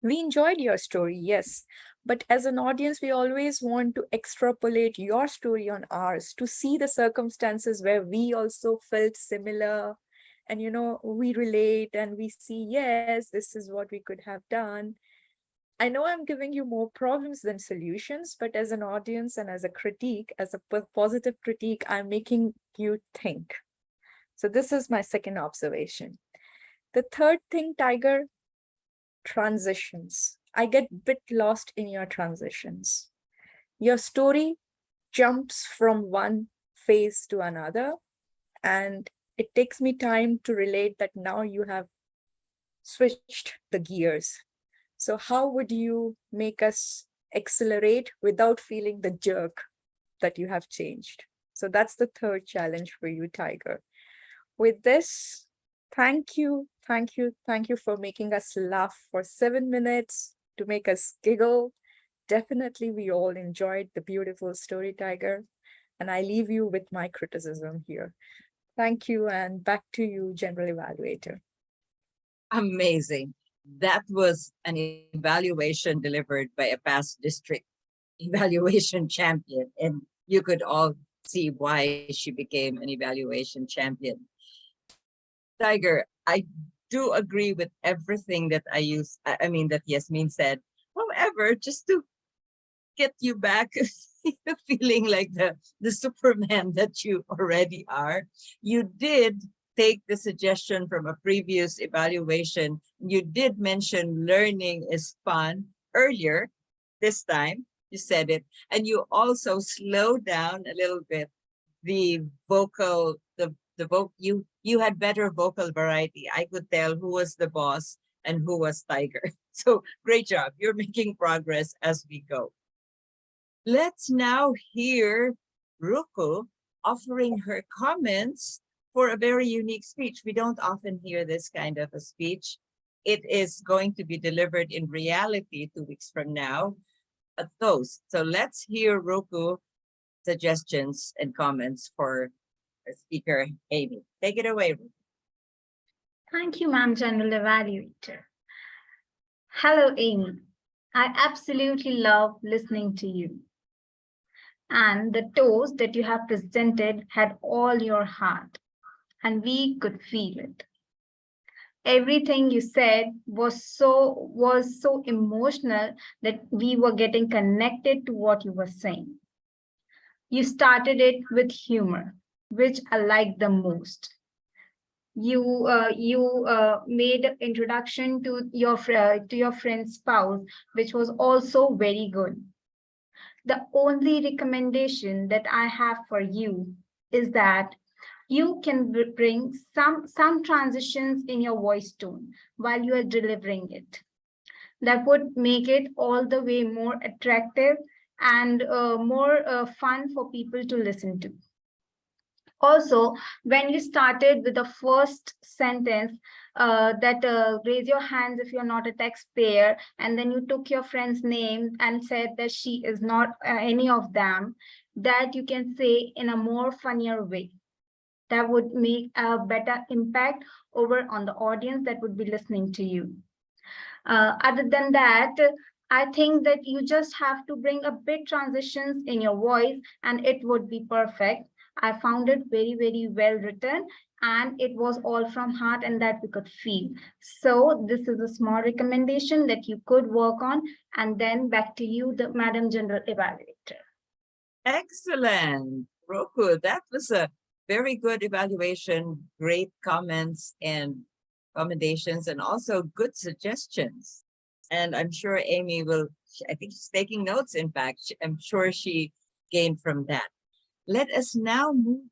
We enjoyed your story, yes, but as an audience, we always want to extrapolate your story on ours to see the circumstances where we also felt similar. And, we relate and we see, yes, this is what we could have done. I know I'm giving you more problems than solutions, but as an audience and as a critique, as a positive critique, I'm making you think. So this is my second observation. The third thing, Tiger, transitions. I get a bit lost in your transitions. Your story jumps from one phase to another, and it takes me time to relate that now you have switched the gears. So how would you make us accelerate without feeling the jerk that you have changed? So that's the third challenge for you, Tiger. With this, thank you for making us laugh for 7 minutes, to make us giggle. Definitely, we all enjoyed the beautiful story, Tiger. And I leave you with my criticism here. Thank you, and back to you, General Evaluator. Amazing. That was an evaluation delivered by a past district evaluation champion. And you could all see why she became an evaluation champion. Tiger, I do agree with everything that that Yasmin said. However, just to get you back feeling like the Superman that you already are, you did take the suggestion from a previous evaluation. You did mention learning is fun earlier. This time you said it, and you also slowed down a little bit the vocal, you had better vocal variety. I could tell who was the boss and who was Tiger. So great job. You're making progress as we go. Let's now hear Ruku offering her comments for a very unique speech. We don't often hear this kind of a speech. It is going to be delivered in reality 2 weeks from now, a toast. So let's hear Ruku suggestions and comments for our speaker, Amy. Take it away, Ruku. Thank you, Ma'am General Evaluator. Hello, Amy. I absolutely love listening to you. And the toast that you have presented had all your heart, and we could feel it. Everything you said was so emotional that we were getting connected to what you were saying. You started it with humor, which I liked the most. You made an introduction to your friend's spouse, which was also very good. The only recommendation that I have for you is that you can bring some transitions in your voice tone while you are delivering it. That would make it all the way more attractive and more fun for people to listen to. Also, when you started with the first sentence, raise your hands if you're not a taxpayer, and then you took your friend's name and said that she is not any of them, that you can say in a more funnier way. That would make a better impact over on the audience that would be listening to you. Other than that, I think that you just have to bring a bit transitions in your voice and it would be perfect. I found it very, very well written, and it was all from heart and that we could feel. So this is a small recommendation that you could work on, and then back to you, the Madam General Evaluator. Excellent, Roku. That was a very good evaluation, great comments and commendations, and also good suggestions. And I'm sure Amy will, I think she's taking notes, in fact. I'm sure she gained from that. Let us now move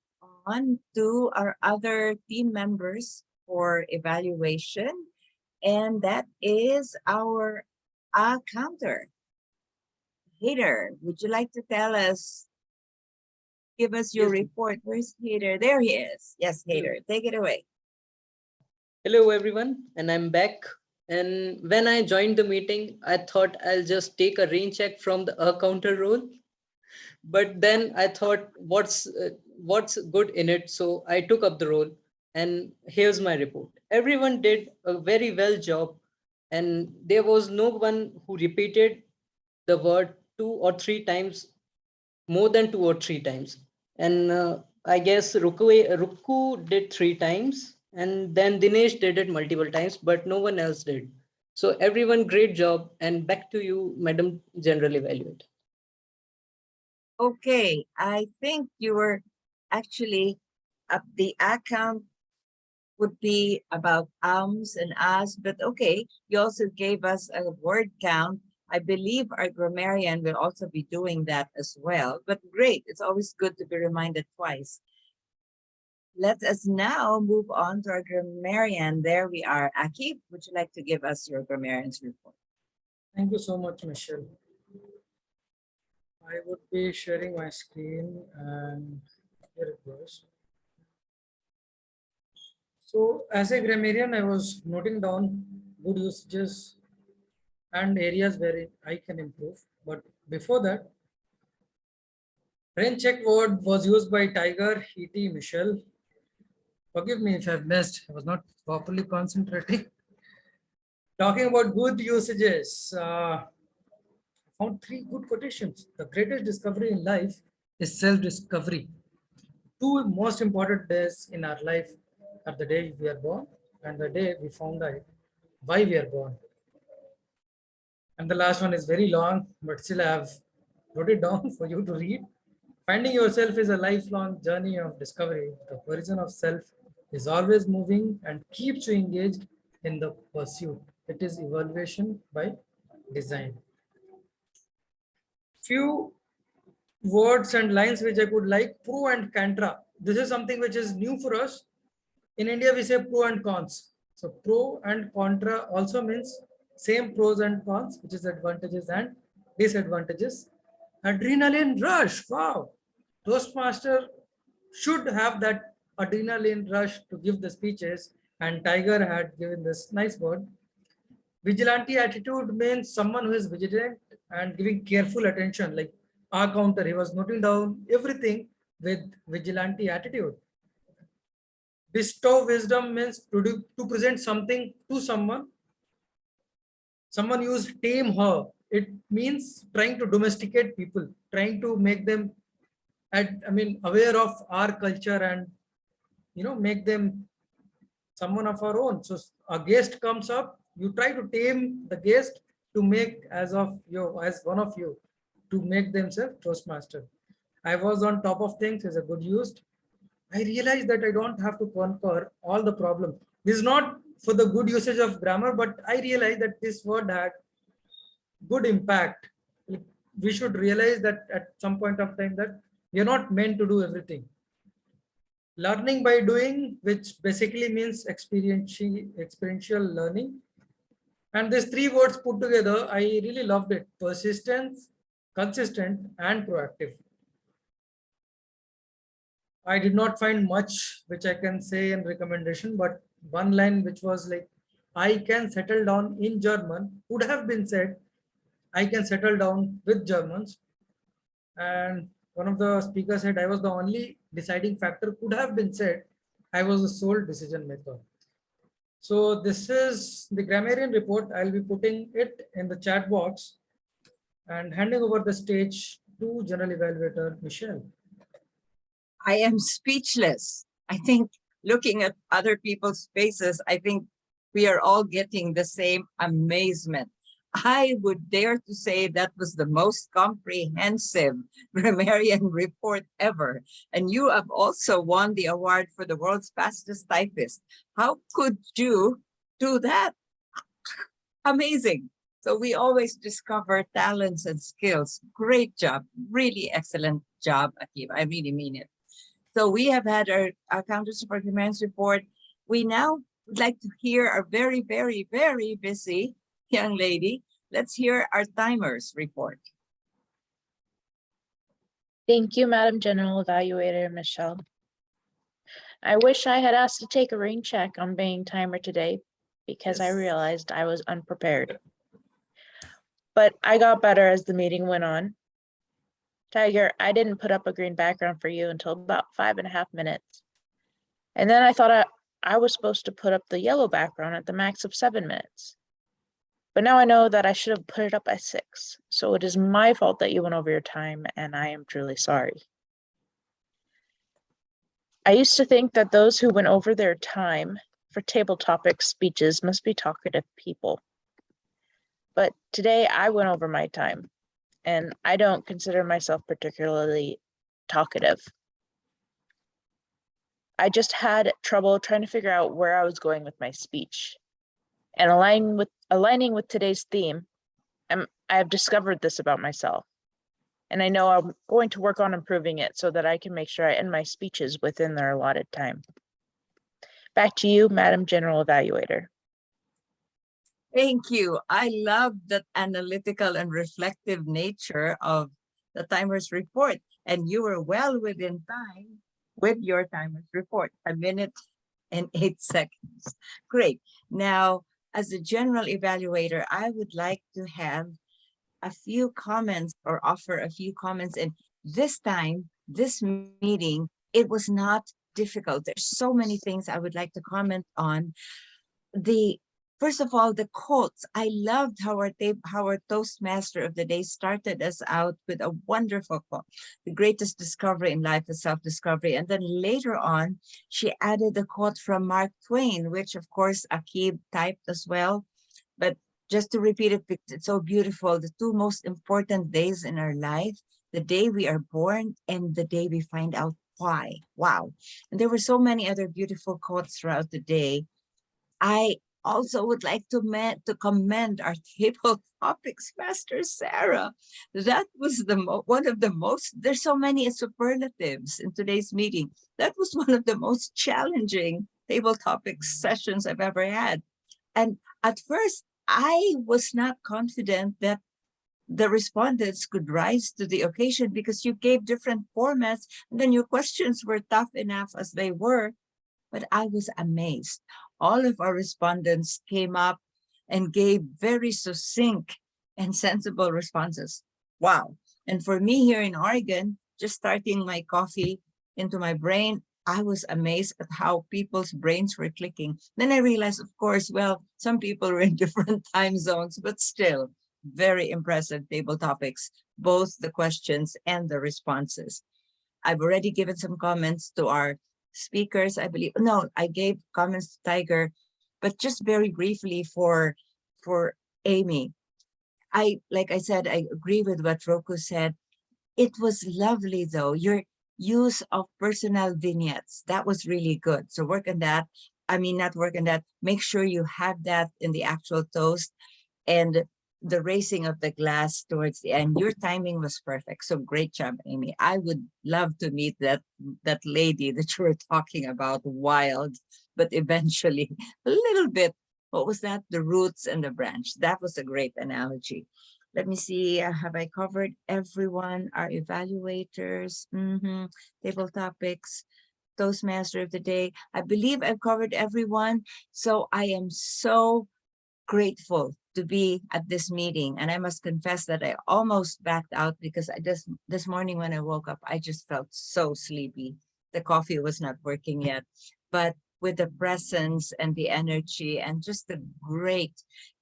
on to our other team members for evaluation. And that is our counter. Hader, would you like to tell us, give us your report? Where's Hader? There he is. Yes, Hader, take it away. Hello, everyone, and I'm back. And when I joined the meeting, I thought I'll just take a rain check from the counter role. But then I thought, what's good in it? So I took up the role, and here's my report. Everyone did a very well job, and there was no one who repeated the word 2 or 3 times, more than 2 or 3 times. And I guess Ruku did 3 times, and then Dinesh did it multiple times, but no one else did. So everyone, great job. And back to you, Madam General Evaluator. Okay, I think you were actually the account would be about ums and ahs, but okay, you also gave us a word count. I believe our grammarian will also be doing that as well, but great. It's always good to be reminded twice. Let us now move on to our grammarian. There we are. Akib, would you like to give us your grammarian's report? Thank you so much, Michelle. I would be sharing my screen, and here it goes. So as a grammarian, I was noting down good usages and areas where I can improve. But before that, rain check word was used by Tiger, E.T., Michelle. Forgive me if I've missed. I was not properly concentrating. Talking about good usages, found 3 good quotations. The greatest discovery in life is self-discovery. 2 most important days in our life are the day we are born and the day we found out why we are born. And the last one is very long, but still I have wrote it down for you to read. Finding yourself is a lifelong journey of discovery. The horizon of self is always moving and keeps you engaged in the pursuit. It is evaluation by design. Few words and lines which I could like: pro and contra. This is something which is new for us. In India, we say pro and cons. So pro and contra also means same pros and cons, which is advantages and disadvantages. Adrenaline rush. Wow. Toastmaster should have that adrenaline rush to give the speeches, and Tiger had given this nice word. Vigilante attitude means someone who is vigilant and giving careful attention, like our counter. He was noting down everything with vigilante attitude. Bestow wisdom means to present something to someone. Someone used tame her. It means trying to domesticate people, trying to make them aware of our culture and make them someone of our own. So a guest comes up, you try to tame the guest to make as one of you, to make themselves Toastmaster. I was on top of things is a good use. I realized that I don't have to conquer all the problem. This is not for the good usage of grammar, but I realized that this word had good impact. We should realize that at some point of time that we are not meant to do everything. Learning by doing, which basically means experiential learning. And these 3 words put together, I really loved it. Persistence, consistent, and proactive. I did not find much which I can say in recommendation, but one line which was like, I can settle down in German, would have been said, I can settle down with Germans. And one of the speakers said, I was the only deciding factor, could have been said, I was the sole decision maker. So this is the grammarian report. I'll be putting it in the chat box and handing over the stage to General Evaluator Michelle. I am speechless. I think looking at other people's faces, I think we are all getting the same amazement. I would dare to say that was the most comprehensive grammarian report ever. And you have also won the award for the world's fastest typist. How could you do that? Amazing. So we always discover talents and skills. Great job. Really excellent job, Akib. I really mean it. So we have had our Countess of Arguments report. We now would like to hear our very, very, very busy young lady. Let's hear our timers report. Thank you, Madam General Evaluator Michelle. I wish I had asked to take a rain check on being timer today because I realized I was unprepared. But I got better as the meeting went on. Tiger, I didn't put up a green background for you until about 5.5 minutes. And then I thought I was supposed to put up the yellow background at the max of 7 minutes. But now I know that I should have put it up at 6. So it is my fault that you went over your time, and I am truly sorry. I used to think that those who went over their time for table topic speeches must be talkative people. But today I went over my time, and I don't consider myself particularly talkative. I just had trouble trying to figure out where I was going with my speech. And aligning with today's theme, I have discovered this about myself. And I know I'm going to work on improving it so that I can make sure I end my speeches within their allotted time. Back to you, Madam General Evaluator. Thank you. I love that analytical and reflective nature of the timer's report. And you were well within time with your timer's report, 1 minute and 8 seconds. Great. Now, as a general evaluator, I would like to have a few comments or offer a few comments. And this time, this meeting, it was not difficult. There's so many things I would like to comment on. First of all, the quotes. I loved how our Toastmaster of the day started us out with a wonderful quote. The greatest discovery in life is self-discovery. And then later on, she added a quote from Mark Twain, which of course Akib typed as well. But just to repeat it, it's so beautiful. The two most important days in our life, the day we are born and the day we find out why. Wow. And there were so many other beautiful quotes throughout the day. I also would like to commend our table topics master, Sarah. That was one of the most, there's so many superlatives in today's meeting. That was one of the most challenging table topics sessions I've ever had. And at first, I was not confident that the respondents could rise to the occasion because you gave different formats and then your questions were tough enough as they were. But I was amazed. All of our respondents came up and gave very succinct and sensible responses. Wow. And for me here in Oregon, just starting my coffee into my brain, I was amazed at how people's brains were clicking. Then I realized, of course, well, some people were in different time zones, but still very impressive table topics, both the questions and the responses. I've already given some comments to our speakers, I believe. No, I gave comments to Tiger, but just very briefly for Amy. Like I said, I agree with what Roku said. It was lovely though. Your use of personal vignettes, that was really good. So work on that. I mean, not work on that. Make sure you have that in the actual toast. And the raising of the glass towards the end, your timing was perfect. So great job, Amy. I would love to meet that lady that you were talking about, wild, but eventually a little bit, what was that? The roots and the branch. That was a great analogy. Let me see, have I covered everyone? Our evaluators, table topics, Toastmaster of the day. I believe I've covered everyone. So I am so grateful to be at this meeting. And I must confess that I almost backed out because this morning when I woke up, I just felt so sleepy. The coffee was not working yet. But with the presence and the energy and just the great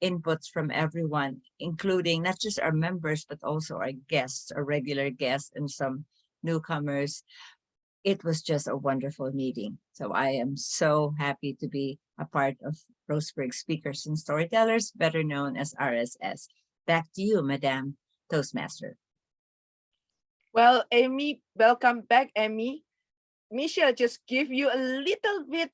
inputs from everyone, including not just our members, but also our guests, our regular guests and some newcomers, it was just a wonderful meeting. So I am so happy to be a part of Roseburg Speakers and Storytellers, better known as RSS. Back to you, Madam Toastmaster. Well, Amy, welcome back, Amy. Michelle just give you a little bit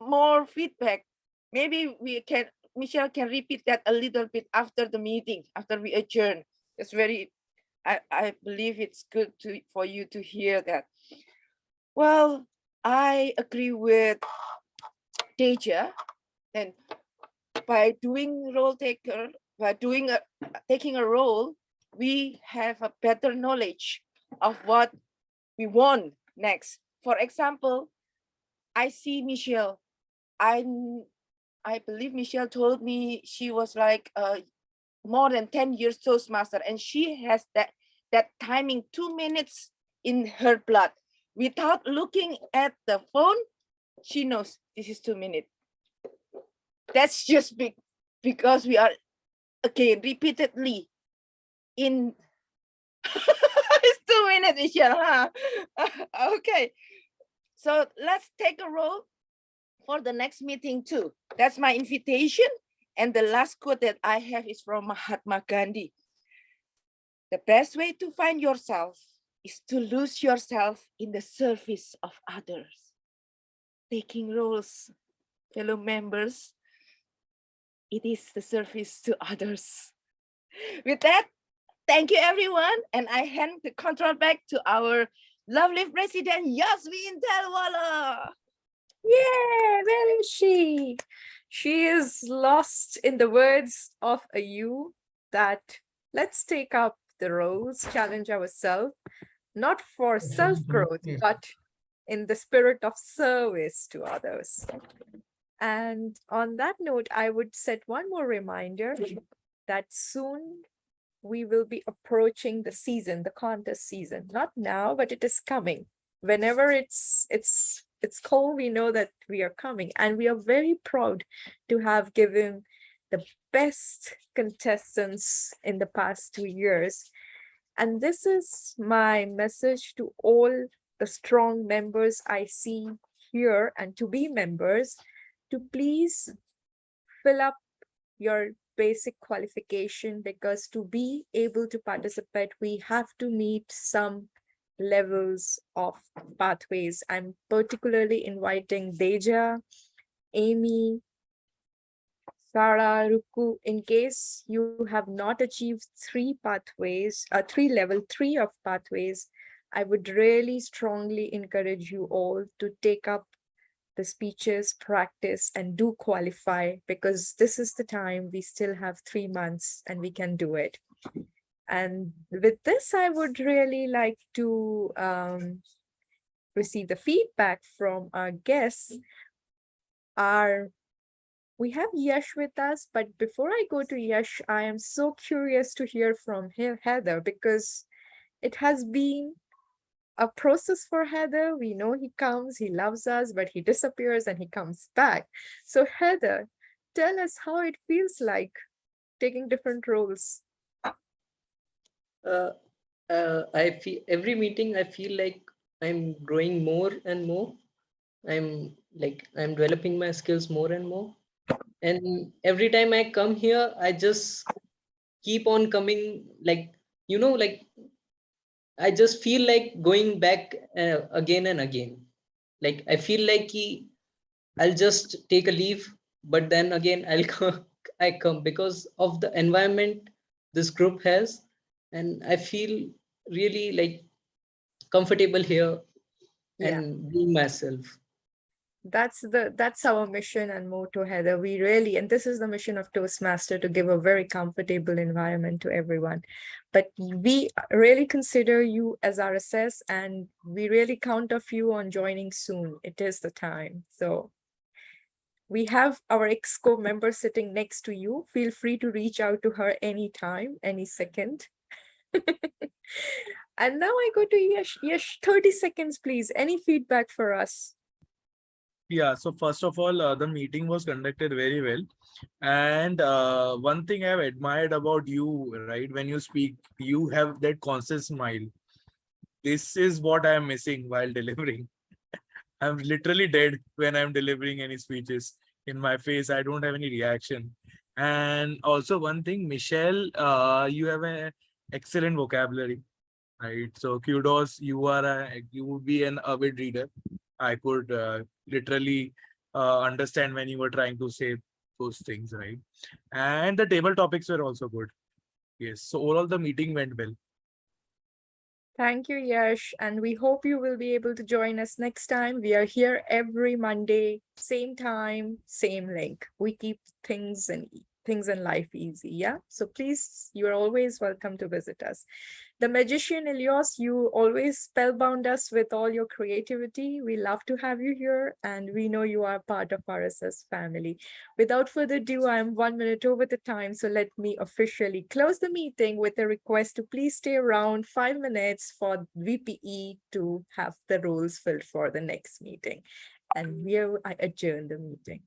more feedback. Maybe we can Michelle can repeat that a little bit after the meeting, after we adjourn. It's very, I believe it's good for you to hear that. Well, I agree with Deja, and by doing role taker, by taking a role, we have a better knowledge of what we want next. For example, I see Michelle. I believe Michelle told me she was like more than 10 years Toastmaster, and she has that timing 2 minutes in her blood. Without looking at the phone, she knows this is 2 minutes. That's just because we are, again, repeatedly in it's 2 minutes, Michelle, huh? Okay, so let's take a role for the next meeting too. That's my invitation. And the last quote that I have is from Mahatma Gandhi. The best way to find yourself is to lose yourself in the service of others. Taking roles, fellow members, it is the service to others. With that, thank you everyone. And I hand the control back to our lovely president, Yasmin Telwala. Yeah, where is she? She is lost in the words of a you that let's take up the roles, challenge ourselves, not for self-growth, but in the spirit of service to others. And on that note, I would set one more reminder that soon we will be approaching the season, the contest season. Not now, but it is coming. Whenever it's cold, we know that we are coming, and we are very proud to have given the best contestants in the past 2 years. And this is my message to all the strong members I see here and to be members, to please fill up your basic qualification, because to be able to participate, we have to meet some levels of pathways. I'm particularly inviting Deja, Amy, Sarah, Ruku, in case you have not achieved 3 pathways, level 3 of pathways, I would really strongly encourage you all to take up the speeches, practice, and do qualify, because this is the time. We still have 3 months and we can do it. And with this, I would really like to receive the feedback from our guests. We have Yash with us, but before I go to Yash, I am so curious to hear from Heather, because it has been a process for Heather. We know he comes, he loves us, but he disappears and he comes back. So Heather, tell us how it feels like taking different roles. I feel every meeting, I feel like I'm growing more and more. I'm developing my skills more and more. And every time I come here, I just keep on coming, I just feel like going back again and again. Like I feel like I'll just take a leave, but then again I'll come, I come because of the environment this group has, and I feel really like comfortable here and being myself. That's our mission and motto, Heather. We really, and this is the mission of Toastmaster, to give a very comfortable environment to everyone. But we really consider you as our RSS, and we really count of you on joining soon. It is the time. So we have our EXCO member sitting next to you. Feel free to reach out to her anytime, any second. And now I go to Yash. Yash, 30 seconds, please. Any feedback for us? Yeah, so first of all, the meeting was conducted very well. And one thing I've admired about you, right, when you speak, you have that constant smile. This is what I'm missing while delivering. I'm literally dead when I'm delivering any speeches. In my face, I don't have any reaction. And also one thing, Michelle, you have an excellent vocabulary, right? So kudos, you would be an avid reader. I could literally understand when you were trying to say those things, right? And the table topics were also good. Yes, so overall the meeting went well. Thank you, Yash. And we hope you will be able to join us next time. We are here every Monday, same time, same link. We keep things in life easy. Yeah. So please, you are always welcome to visit us. The magician Elios, you always spellbound us with all your creativity. We love to have you here, and we know you are part of RSS family. Without further ado, I am 1 minute over the time, so let me officially close the meeting with a request to please stay around 5 minutes for VPE to have the roles filled for the next meeting. And here I adjourn the meeting.